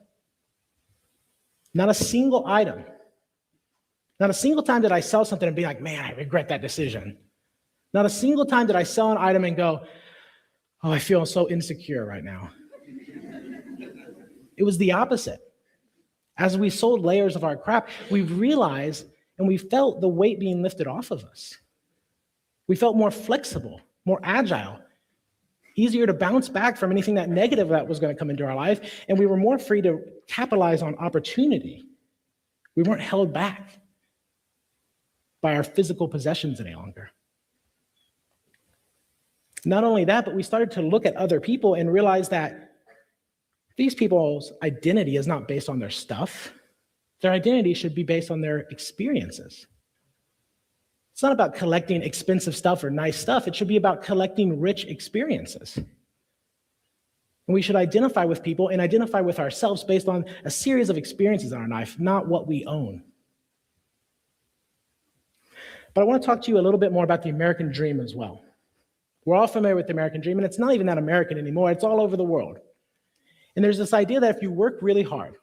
Not a single item. Not a single time did I sell something and be like, man, I regret that decision. Not a single time did I sell an item and go, oh, I feel so insecure right now. It was the opposite. As we sold layers of our crap, we realized and we felt the weight being lifted off of us. We felt more flexible, more agile, easier to bounce back from anything that negative that was going to come into our life, and we were more free to capitalize on opportunity. We weren't held back by our physical possessions any longer. Not only that, but we started to look at other people and realize that these people's identity is not based on their stuff. Their identity should be based on their experiences. It's not about collecting expensive stuff or nice stuff. It should be about collecting rich experiences. And we should identify with people and identify with ourselves based on a series of experiences in our life, not what we own. But I want to talk to you a little bit more about the American dream as well. We're all familiar with the American dream, and it's not even that American anymore. It's all over the world. And there's this idea that if you work really hard,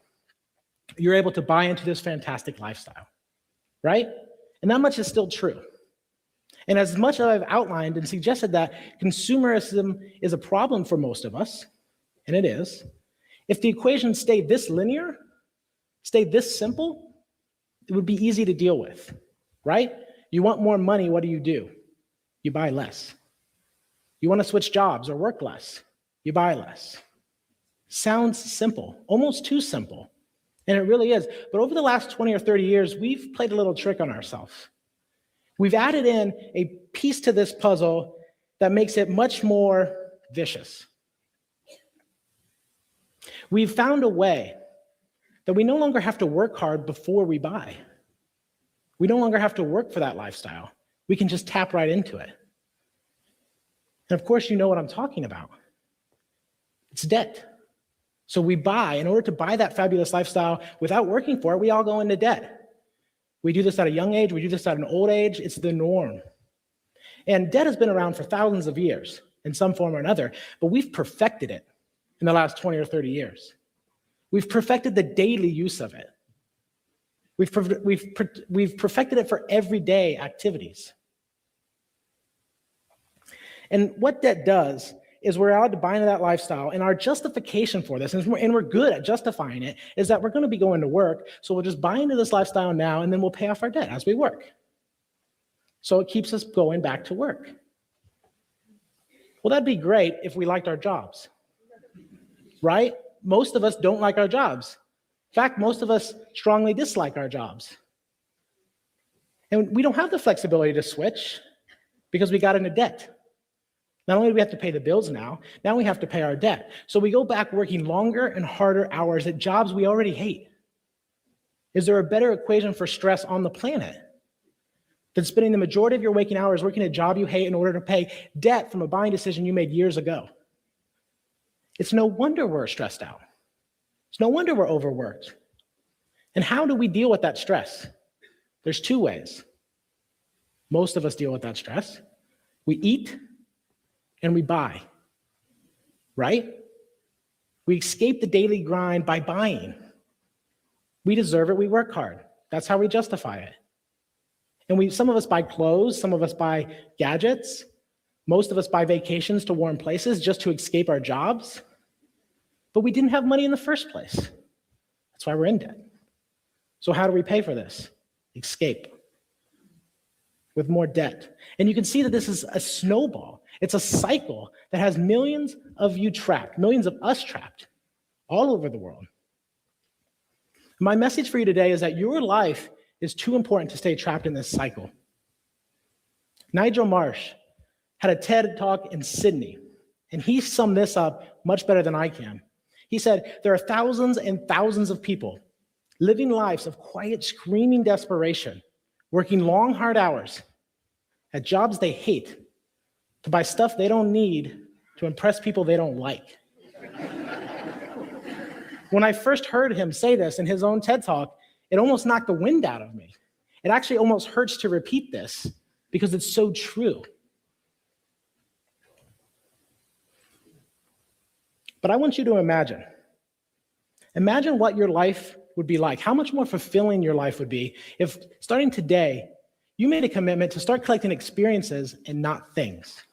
you're able to buy into this fantastic lifestyle, right? And that much is still true. And as much as I've outlined and suggested that consumerism is a problem for most of us, and it is, if the equation stayed this linear, stayed this simple, it would be easy to deal with, right? You want more money, what do? You buy less. You want to switch jobs or work less, you buy less. Sounds simple, almost too simple. And it really is. But over the last 20 or 30 years, we've played a little trick on ourselves. We've added in a piece to this puzzle that makes it much more vicious. We've found a way that we no longer have to work hard before we buy. We no longer have to work for that lifestyle. We can just tap right into it. And of course, you know what I'm talking about. It's debt. So we buy, in order to buy that fabulous lifestyle without working for it, we all go into debt. We do this at a young age, we do this at an old age, it's the norm. And debt has been around for thousands of years in some form or another, but we've perfected it in the last 20 or 30 years. We've perfected the daily use of it. We've perfected it for everyday activities. And what debt does is we're allowed to buy into that lifestyle, and our justification for this, and we're good at justifying it, is that we're going to be going to work, so we'll just buy into this lifestyle now, and then we'll pay off our debt as we work. So it keeps us going back to work. Well, that'd be great if we liked our jobs, right? Most of us don't like our jobs. In fact, most of us strongly dislike our jobs. And we don't have the flexibility to switch because we got into debt. Not only do we have to pay the bills now we have to pay our debt. So we go back working longer and harder hours at jobs we already hate. Is there a better equation for stress on the planet than spending the majority of your waking hours working a job you hate in order to pay debt from a buying decision you made years ago? It's no wonder we're stressed out. It's no wonder we're overworked. And how do we deal with that stress? There's two ways. Most of us deal with that stress. We eat and we buy, right? We escape the daily grind by buying. We deserve it, we work hard. That's how we justify it. And some of us buy clothes, some of us buy gadgets, most of us buy vacations to warm places just to escape our jobs. But we didn't have money in the first place. That's why we're in debt. So how do we pay for this? Escape with more debt. And you can see that this is a snowball. It's a cycle that has millions of you trapped, millions of us trapped all over the world. My message for you today is that your life is too important to stay trapped in this cycle. Nigel Marsh had a TED Talk in Sydney, and he summed this up much better than I can. He said, there are thousands and thousands of people living lives of quiet, screaming desperation, working long, hard hours at jobs they hate to buy stuff they don't need to impress people they don't like. When I first heard him say this in his own TED Talk, it almost knocked the wind out of me. It actually almost hurts to repeat this because it's so true. But I want you to imagine what your life would be like, how much more fulfilling your life would be if, starting today, you made a commitment to start collecting experiences and not things.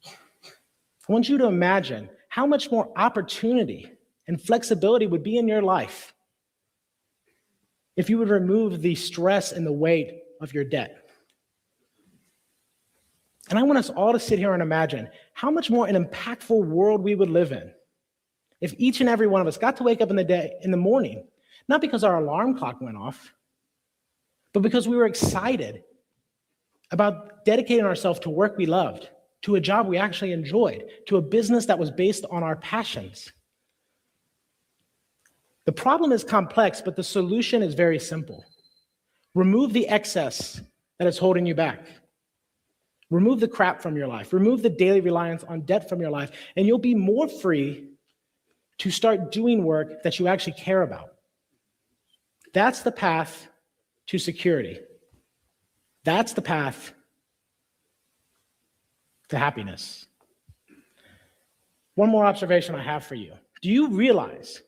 I want you to imagine how much more opportunity and flexibility would be in your life if you would remove the stress and the weight of your debt. And I want us all to sit here and imagine how much more an impactful world we would live in if each and every one of us got to wake up in the morning, not because our alarm clock went off, but because we were excited about dedicating ourselves to work we loved, to a job we actually enjoyed, to a business that was based on our passions. The problem is complex, but the solution is very simple. Remove the excess that is holding you back. Remove the crap from your life. Remove the daily reliance on debt from your life, and you'll be more free to start doing work that you actually care about. That's the path to security. That's the path to happiness. One more observation I have for you. Do you realize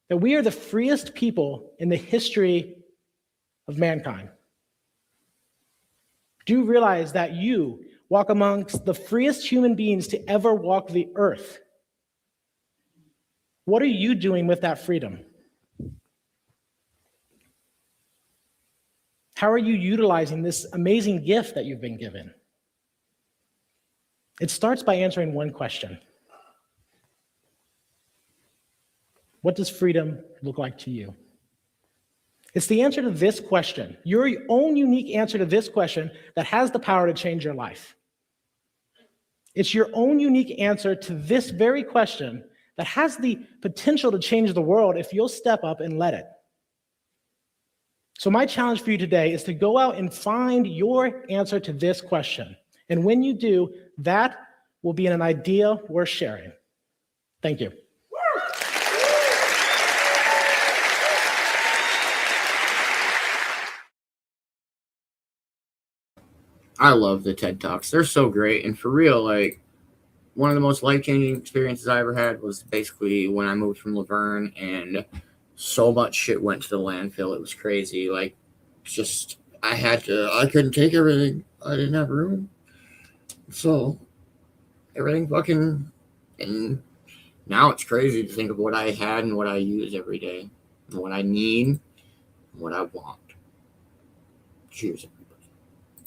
that we are the freest people in the history of mankind? Do you realize that you walk amongst the freest human beings to ever walk the earth? What are you doing with that freedom? How are you utilizing this amazing gift that you've been given? It starts by answering one question. What does freedom look like to you? It's the answer to this question, your own unique answer to this question, that has the power to change your life. It's your own unique answer to this very question that has the potential to change the world if you'll step up and let it. So my challenge for you today is to go out and find your answer to this question. And when you do, that will be an idea worth sharing. Thank you. I love the TED Talks. They're so great. And for real, like, one of the most life-changing experiences I ever had was basically when I moved from Laverne, and so much shit went to the landfill. It was crazy. Like, just, I couldn't take everything. I didn't have room. So, everything fucking, and now it's crazy to think of what I had and what I use every day, and what I need, and what I want. Cheers, everybody.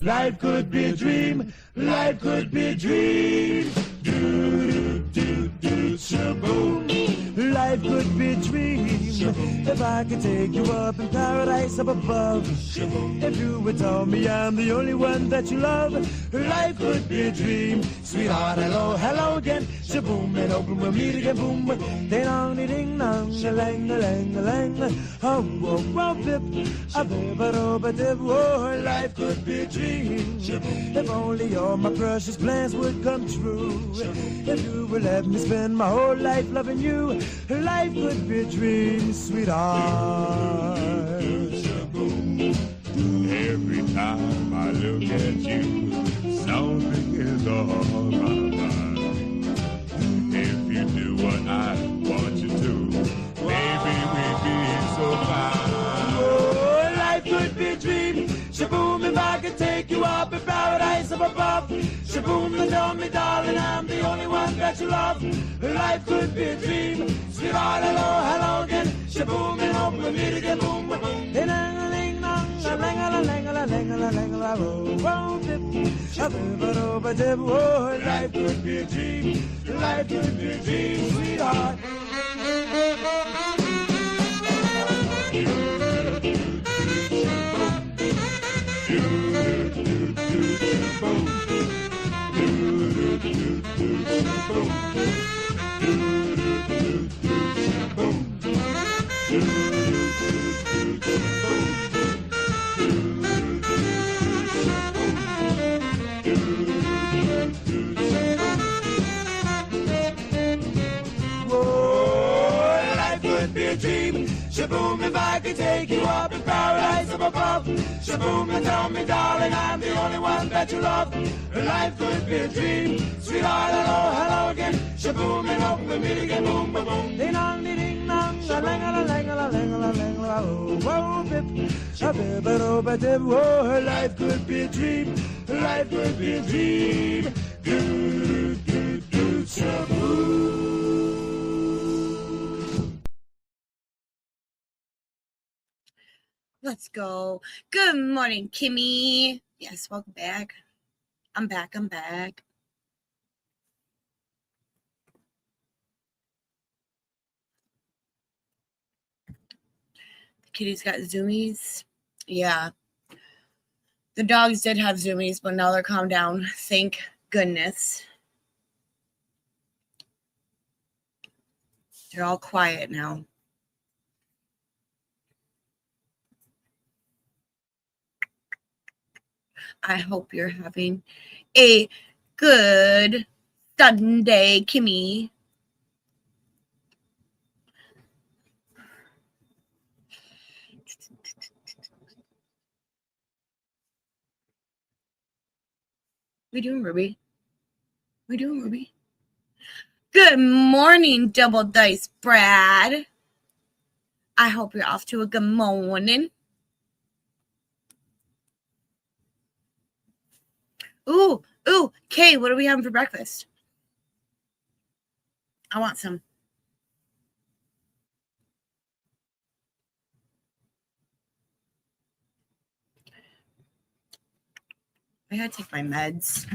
Life could be a dream. Life could be a dream. Do, do, do, shaboom. Life could be a dream. If I could take you up in paradise up above. If you would tell me I'm the only one that you love. Life could be a dream. Sweetheart, hello, hello again. Shaboom, and open we'll meet again. Boom. Ding dong, ding dong, a lang, a lang, a lang. Oh, whoa, whoa, pip. A bip, a dip. Oh, life could be a dream. If only all my precious plans would come true. If you would let me spend my whole life loving you. Life could be a dream, sweetheart. Every time I look at you, something is on my mind. If you do what I want you to, baby, we'd be so fine. Oh, life could be a dream. Shaboom, if I could take you up in paradise up above. Shaboom, and tell me, darling, I'm the only one that you love. Life could be a dream. Sweetheart, hello, hello again. Shaboom, and hope we'll meet again. Boom, ding dong, ding dong, a lang, a lang, a lang, a lang, a lang, oh, dip. Oh, life could be a dream. Life could be a dream, sweetheart. Shaboom, if I could take you up in paradise up above. Shaboom, and tell me, darling, I'm the only one that you love. Life could be a dream. Sweetheart, hello, hello again. Shaboom, and hope we'll meet again. Boom, boom, boom. Ding dong, ding dong, a lang, a lang, a lang, a lang, oh, bip, a bip, a dip. Oh, life could be a dream. Life could be a dream. Do, do, do, shaboom. Let's go. Good morning, Kimmy. Yes, welcome back. I'm back. The kitty's got zoomies. Yeah. The dogs did have zoomies, but now they're calmed down. Thank goodness. They're all quiet now. I hope you're having a good Sunday, Kimmy. We doing, Ruby? Good morning, Double Dice Brad. I hope you're off to a good morning. Ooh, Kay, what are we having for breakfast? I want some. I gotta take my meds.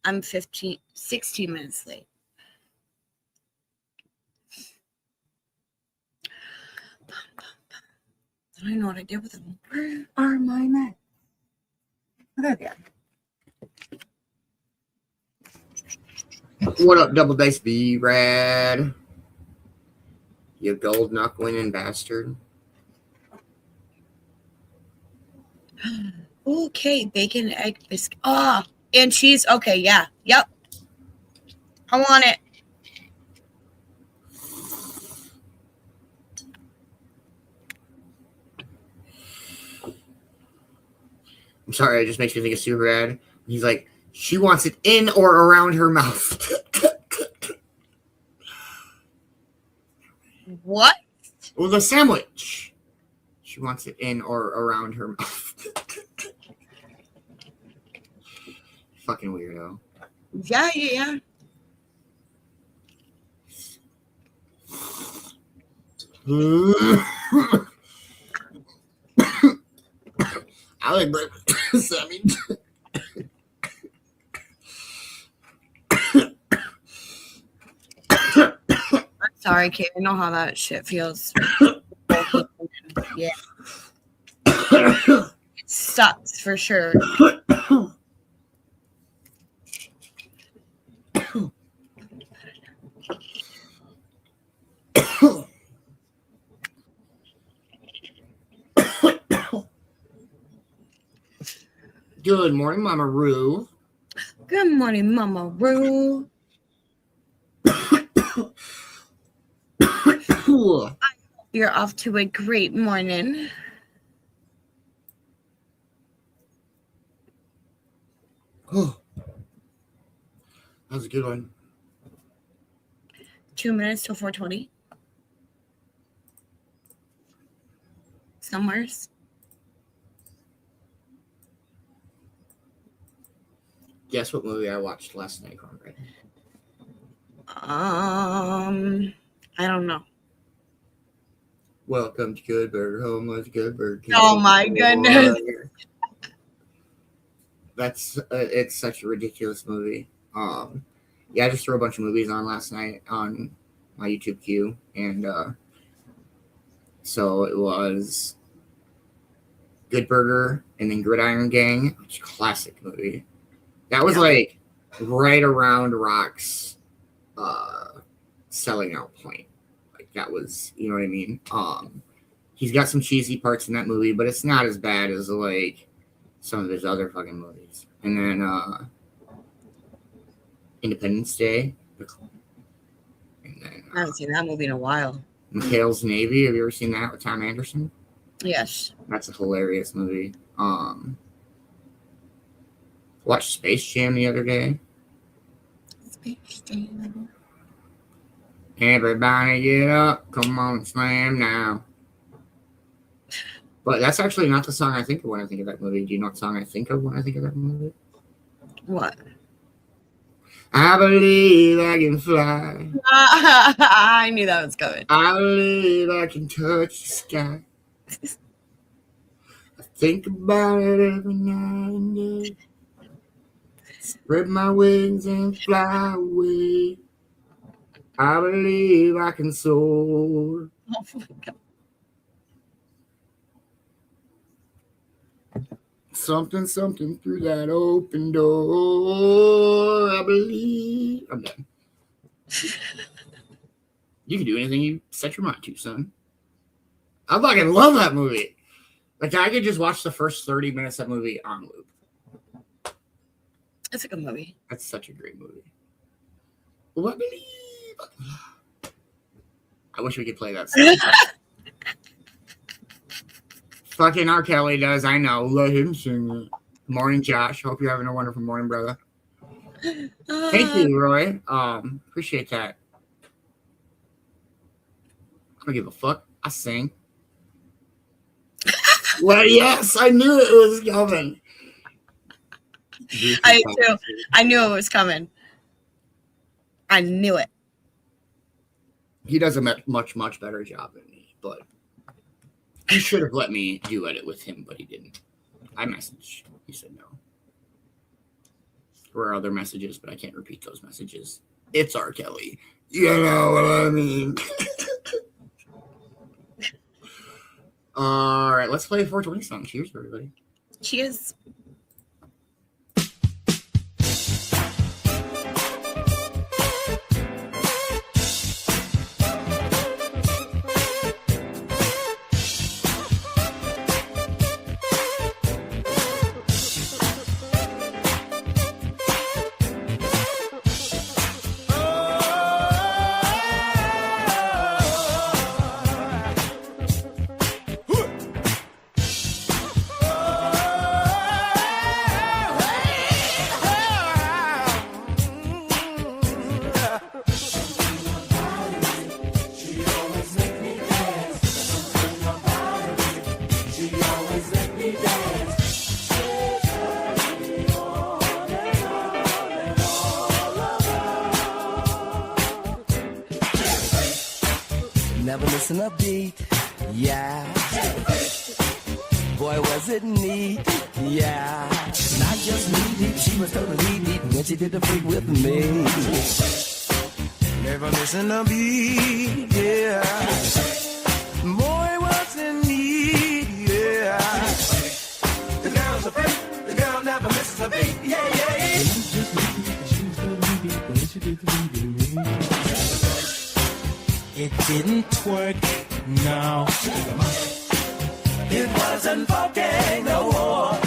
I'm 16 minutes late. I don't know what I did with them. Where are my men? There they are. What up, Double Dice B-Rad? You gold knuck winning bastard. Okay, bacon, egg, biscuit. Oh, and cheese. Okay, yeah. Yep. I want it. I'm sorry, it just makes me think of Superbad. He's like, she wants it in or around her mouth. What? Well, the sandwich. She wants it in or around her mouth. Fucking weirdo. Yeah. I like breakfast. I mean, I'm sorry, Kate. I know how that shit feels. Yeah. It sucks for sure. Good morning, Mama Roo. Good morning, Mama Roo. You're off to a great morning. Oh, that was a good one. 2 minutes till 4:20. Somewheres. Guess what movie I watched last night, Cornbread? I don't know. Welcome to Good Burger, home with Good Burger. Oh my goodness. That's it's such a ridiculous movie. Yeah, I just threw a bunch of movies on last night on my YouTube queue, and so it was Good Burger and then Gridiron Gang, which is a classic movie. That was like right around Rock's selling out point. Like that was, you know what I mean? He's got some cheesy parts in that movie, but it's not as bad as like some of his other fucking movies. And then Independence Day. And then, I haven't seen that movie in a while. McHale's Navy. Have you ever seen that with Tom Anderson? Yes. That's a hilarious movie. Watched Space Jam the other day. Space Jam. Everybody get up. Come on, slam now. But that's actually not the song I think of when I think of that movie. Do you know what song I think of when I think of that movie? What? I believe I can fly. I knew that was coming. I believe I can touch the sky. I think about it every night and day. Spread my wings and fly away. I believe I can soar. Oh my God. Something through that open door. I believe. I'm done. You can do anything you set your mind to, son. I fucking love that movie. Like, I could just watch the first 30 minutes of that movie on loop. It's a good movie. That's such a great movie. Well, I believe. I wish we could play that song. Fucking R. Kelly does, I know. Let him sing it. Morning, Josh. Hope you're having a wonderful morning, brother. Thank you, Roy. Appreciate that. I don't give a fuck. I sing. Well, yes, I knew it was coming. I too. I knew it was coming. I knew it. He does a much better job than me, but he should have let me do edit with him, but he didn't. I messaged. He said no. There were other messages, but I can't repeat those messages. It's R. Kelly. You know what I mean. All right, let's play a 420 song. Cheers, everybody. Cheers. Never missing a beat, yeah. Boy, was it neat, yeah. Not just neat, she was totally neat when she did the freak with me. Never missing a beat, yeah. Boy, was it neat, yeah. The girl's a freak, the girl never misses a beat, yeah, yeah, yeah. She was totally neat when she did the freak with me. It didn't work, no. It wasn't funky, no more.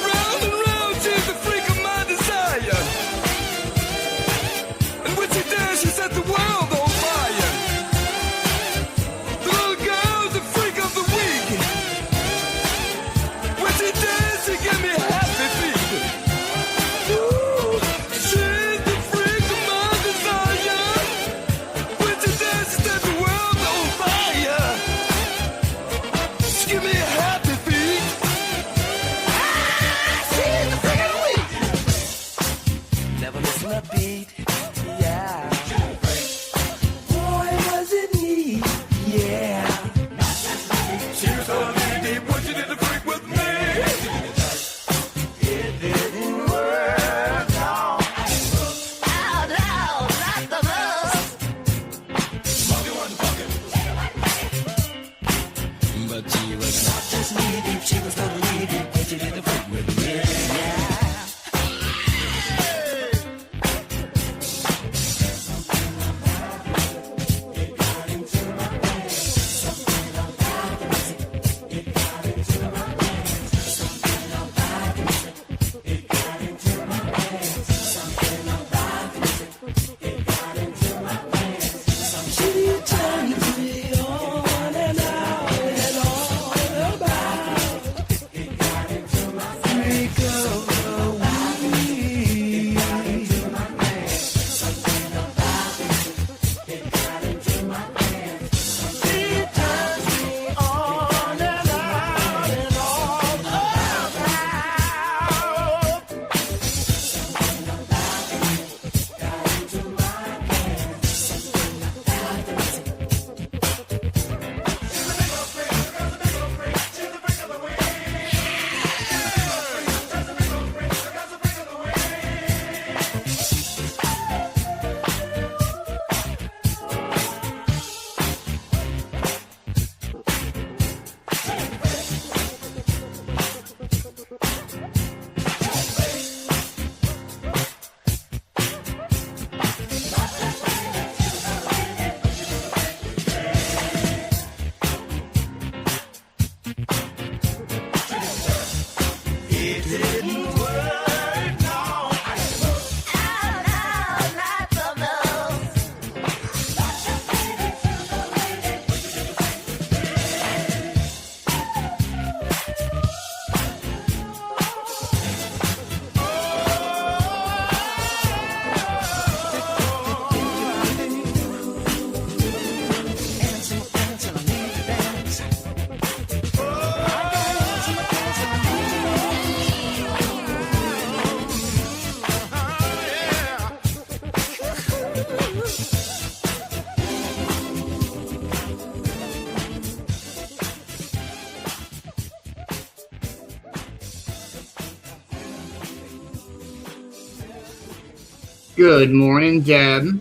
Round and round, she's the freak of my desire. And when she does, she set the world on fire. Give me happy feet. Ooh, she's the freak of my desire. When she dances, set the world on fire. She give me happy feet. Ah, she's the freak of the week. Never missing a beat, yeah. Boy, was it neat, yeah. She was so deep when she did the freak with me. She was gonna leave it, but she did the freak with me, yeah. It got into my veins. Something about the music. It got into my veins. Something about the music. It got into my veins. Something about the music. It got into my veins. She turned me on and out and on about. Good morning, Deb.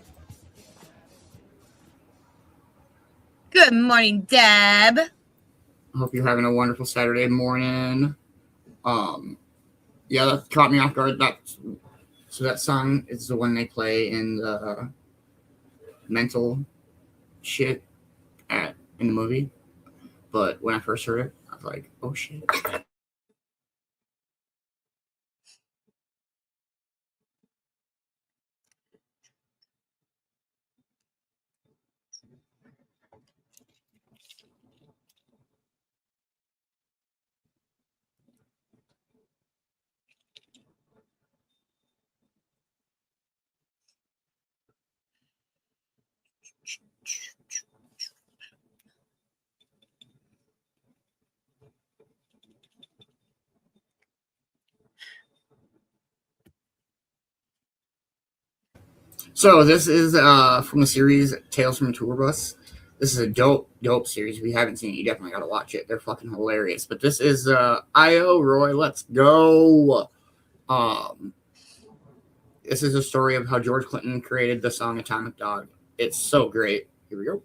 Good morning, Deb. I hope you're having a wonderful Saturday morning. Yeah, that caught me off guard. So that song is the one they play in the mental shit in the movie. But when I first heard it, I was like, oh shit. So this is from the series Tales from a Tour Bus. This is a dope series. If you haven't seen it, you definitely got to watch it. They're fucking hilarious. But this is I.O. Roy, let's go. This is a story of how George Clinton created the song Atomic Dog. It's so great. Here we go.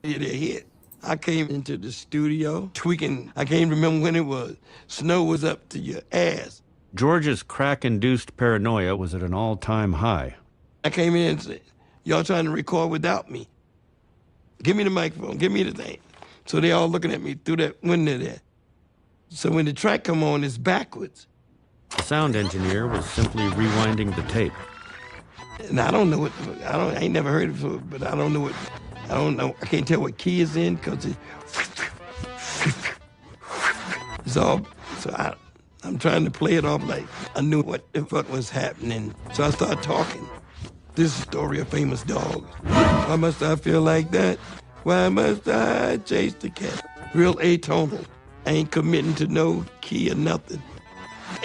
It hit. I came into the studio tweaking. I can't remember when it was. Snow was up to your ass. George's crack-induced paranoia was at an all-time high. I came in and said, y'all trying to record without me? Give me the microphone, give me the thing. So they all looking at me through that window there. So when the track come on, it's backwards. The sound engineer was simply rewinding the tape. And I don't know what, I ain't never heard it before, but I don't know. I can't tell what key is in because it's all, so I'm trying to play it off like I knew what the fuck was happening. So I started talking. This is a story of famous dogs. Why must I feel like that? Why must I chase the cat? Real atonal. I ain't committing to no key or nothing.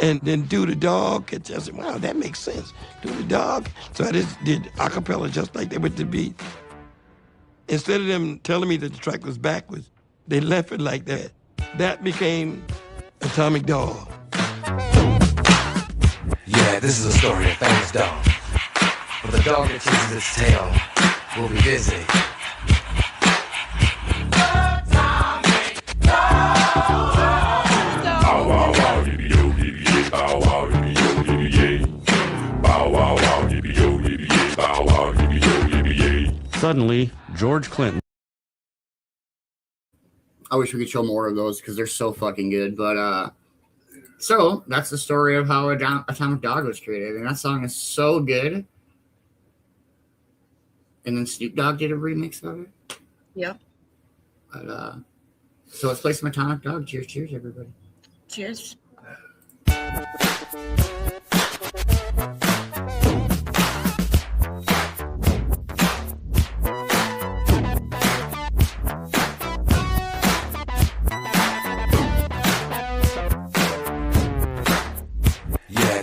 And then do the dog. I said, wow, that makes sense. Do the dog. So I just did a cappella just like that with the beat. Instead of them telling me that the track was backwards, they left it like that. That became Atomic Dog. Yeah, this is a story of famous dog. But the dog that chases its tail will be busy. Suddenly, George Clinton. I wish we could show more of those because they're so fucking good. But so that's the story of how Atomic Dog was created, and that song is so good. And then Snoop Dogg did a remix of it. Yep. But so let's play some Atomic Dog. Cheers, cheers, everybody. Cheers.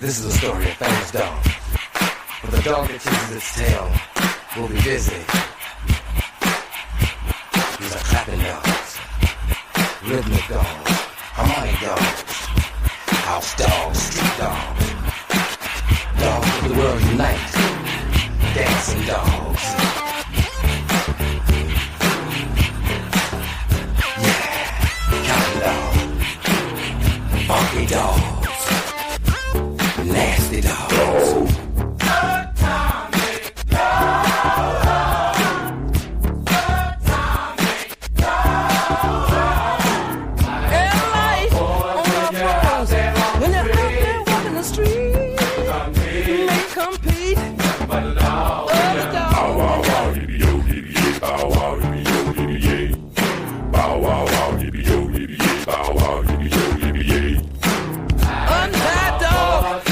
This is a story of famous dog. But the dog that chases its tail will be busy. These are clapping dogs, rhythmic dogs, harmonic dogs, house dogs, street dogs, dogs of the world unite, dancing dogs. Yeah, counting dogs, funky dogs. Nasty dogs. Atomic dog. Atomic dog. Light on the cross. When they're out there walking the street, they compete. But the dog. Bow wow wow, yippee yo, yippee yay. Bow wow, yippee yo, yippee yay. Bow wow wow, yippee yo, yippee yay. Bow wow, yippee yo, yippee yay. Untied dog.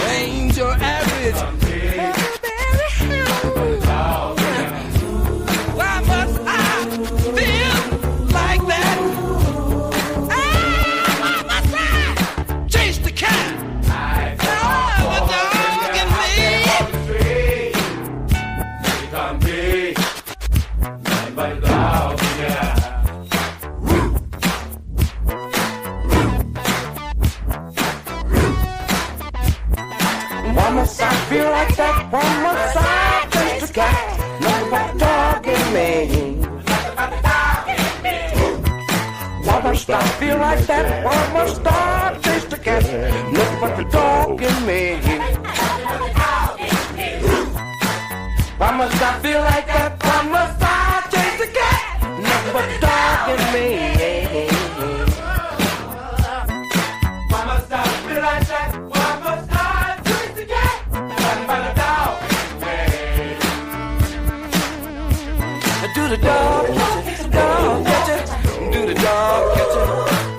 Ain't your average. Why must I feel like that? Why must I chase the cat? The dog and me. Come be nothing but the dog, yeah. must I feel like that? Why must I chase the cat? Nothing but the dog in me. Why must I feel like that? Why must I chase the cat? Nothing but the dog in me. Why must I feel like that? Why must I chase the cat? Nothing but the dog in me. Do the dog, dog, get it. Do the dog, get it.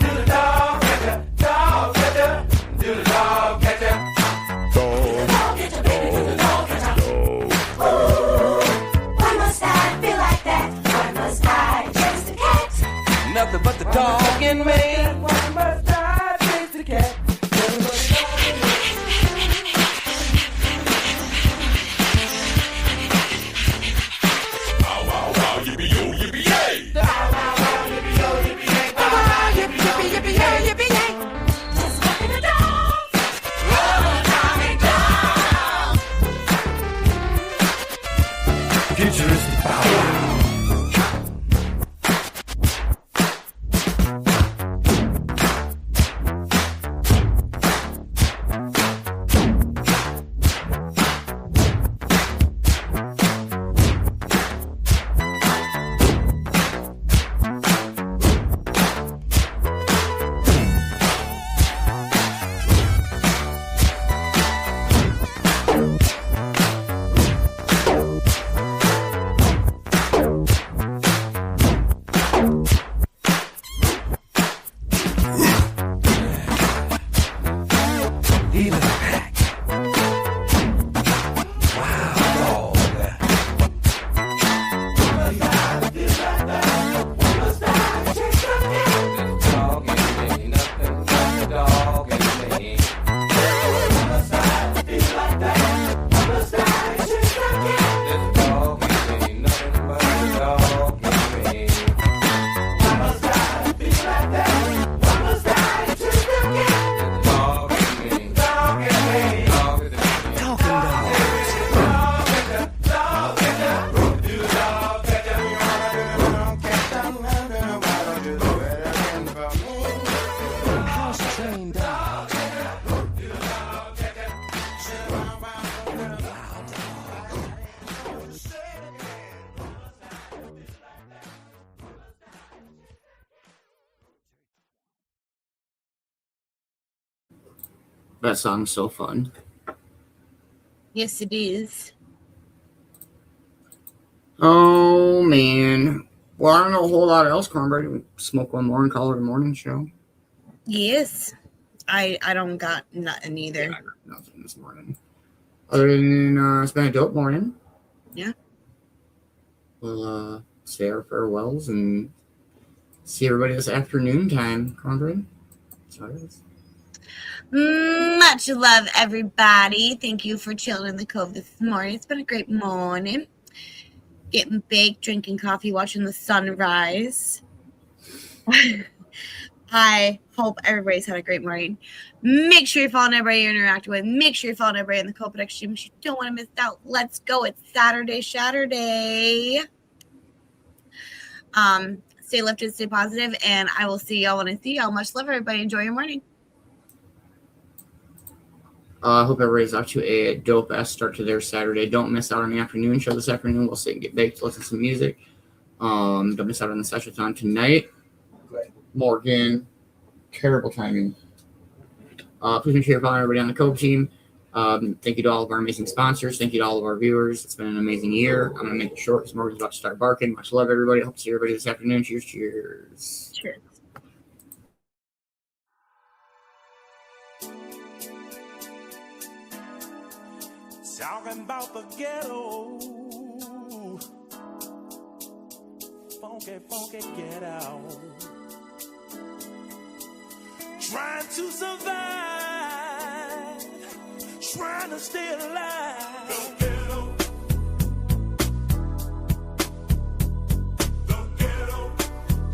Do the dog, get it. Dog, get it. Do the dog, get it. Dog, get it, baby. Do the dog, get it. Why must I feel like that? Why must I chase the cat? Nothing but the dog in me. Why must I chase the cat? Futuristic power. That song's so fun. Yes, it is. Oh, man. Well, I don't know a whole lot else, Cornbread. We smoke one more and call it a morning show. Yes. I don't got nothing either. Yeah, I got nothing this morning. Other than it's been a dope morning. Yeah. We'll say our farewells and see everybody this afternoon time, Cornbread. That's how it is. Much love, everybody. Thank you for chilling in the Cove this morning. It's been a great morning. Getting baked, drinking coffee, watching the sunrise. I hope everybody's had a great morning. Make sure you're following everybody you're interacting with. Make sure you're following everybody in the Cove Production. You don't want to miss out. Let's go. It's Saturday. Stay lifted, stay positive, and I will see y'all when I see y'all. Much love, everybody. Enjoy your morning. I hope everybody's off to a dope-ass start to their Saturday. Don't miss out on the afternoon show this afternoon. We'll sit and get baked, listen to some music. Don't miss out on the session tonight. Morgan, terrible timing. Please make sure you're following everybody on the Cove team. Thank you to all of our amazing sponsors. Thank you to all of our viewers. It's been an amazing year. I'm going to make it short because Morgan's about to start barking. Much love, everybody. Hope to see everybody this afternoon. Cheers, cheers. Cheers. Talking about the ghetto. Funky ghetto. Trying to survive. Trying to stay alive. The ghetto. The ghetto.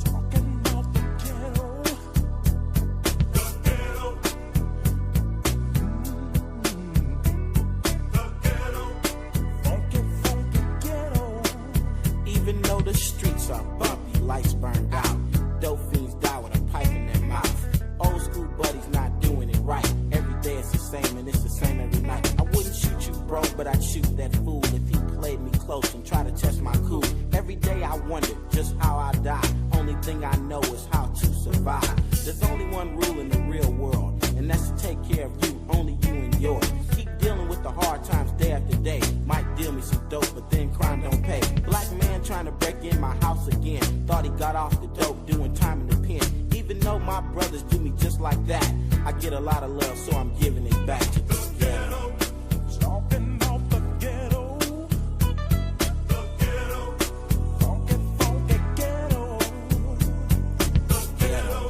Talking about the ghetto. The ghetto. Even though the streets are bumpy, lights burned out, dope fiends die with a pipe close and try to test my cool. Every day I wonder just how I die. Only thing I know is how to survive. There's only one rule in the real world, and that's to take care of you, only you and yours. Keep dealing with the hard times day after day. Might deal me some dope, but then crime don't pay. Black man trying to break in my house again. Thought he got off the dope, doing time in the pen. Even though my brothers do me just like that, I get a lot of love, so I'm giving it back to the ghetto. Talking about the ghetto. The ghetto. Funky, funky ghetto. The ghetto.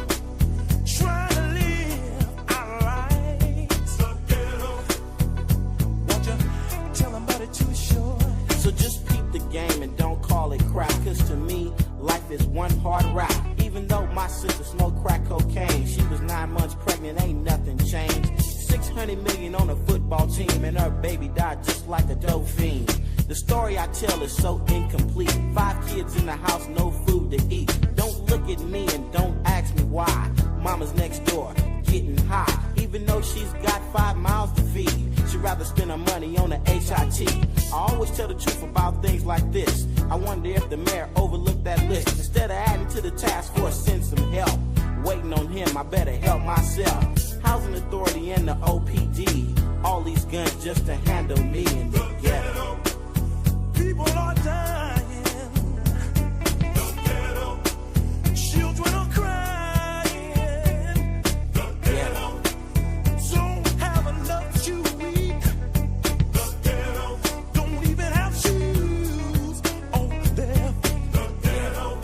Trying to live our lives. The ghetto. Won't you tell them about it too short? So just peep the game and don't call it crap, cause to me, life is one hard rap. Even though my sister smoked crack cocaine, she was 9 months pregnant, ain't nothing changed. 600 million on a football team, and her baby died just like a dope fiend. The story I tell is so incomplete. 5 kids in the house, no food to eat. Don't look at me and don't ask me why. Mama's next door, getting high. Even though she's got 5 mouths to feed, she'd rather spend her money on a HIT. I always tell the truth about things like this. I wonder if the mayor overlooked that list. Instead of adding to the task force, send some help. Waiting on him, I better help myself. Housing Authority and the OPD, all these guns just to handle me in the ghetto. People are dying. The ghetto. Children are crying. The ghetto. Don't have enough to eat. The ghetto. Don't even have shoes on them. The ghetto.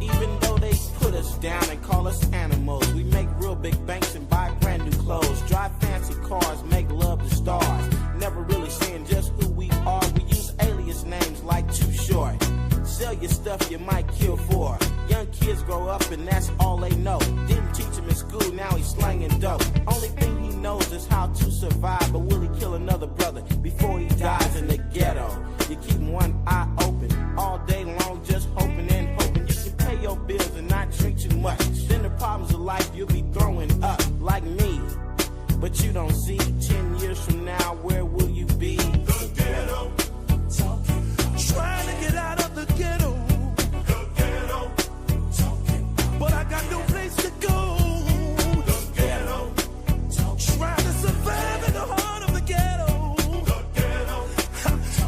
Even though they put us down and call us animals, we make real big banks and buy brand new clothes, drive fancy cars, make love to stars. Never really saying just who we are. We use alias names like Too Short. Sell your stuff you might kill for. Young kids grow up and that's all they know. Didn't teach him in school, now he's slanging dope. Only thing he knows is how to survive. But will he kill another brother before he dies in the ghetto? You keep one eye open all day long, just hoping and hoping you can pay your bills and not drink too much. Then the problems of life you'll be throwing up like me. But you don't see 10 years from now, where will you be? The ghetto. Trying to get out of the ghetto. The ghetto. But I got no place to go. The ghetto. Trying to survive in the heart of the ghetto. The ghetto.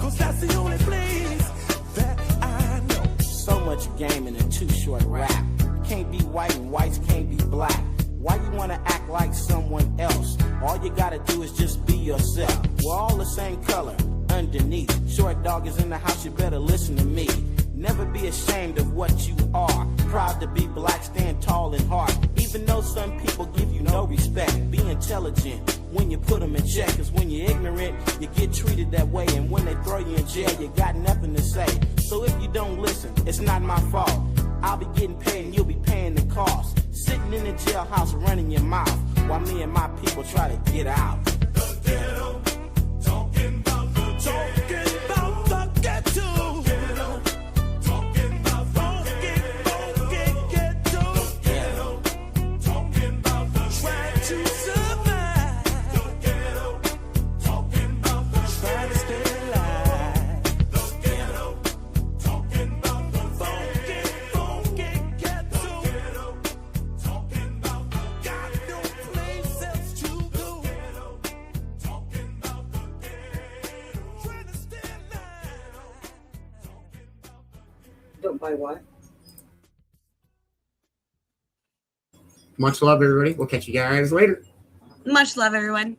Cause that's the only place that I know. So much game in a Too Short rap. Can't be white and whites can't be black. Why you wanna act like someone else? All you gotta do is just be yourself. We're all the same color underneath. Short dog is in the house, you better listen to me. Never be ashamed of what you are. Proud to be black, stand tall and hard. Even though some people give you no respect, be intelligent when you put them in check. Cause when you're ignorant, you get treated that way. And when they throw you in jail, you got nothing to say. So if you don't listen, it's not my fault. I'll be getting paid and you'll be paying the cost. Sitting in the jailhouse running your mouth while me and my people try to get out. The ghetto. Talking about the ghetto. Talking about funky ghetto. Talking about the trying to survive. The ghetto. Talking about the trying to stay alive. The ghetto. Talking about the funky ghetto. Talking about the got no place else to go. Talking about the ghetto. Trying to stay alive. Don't buy what? Much love, everybody. We'll catch you guys later. Much love, everyone.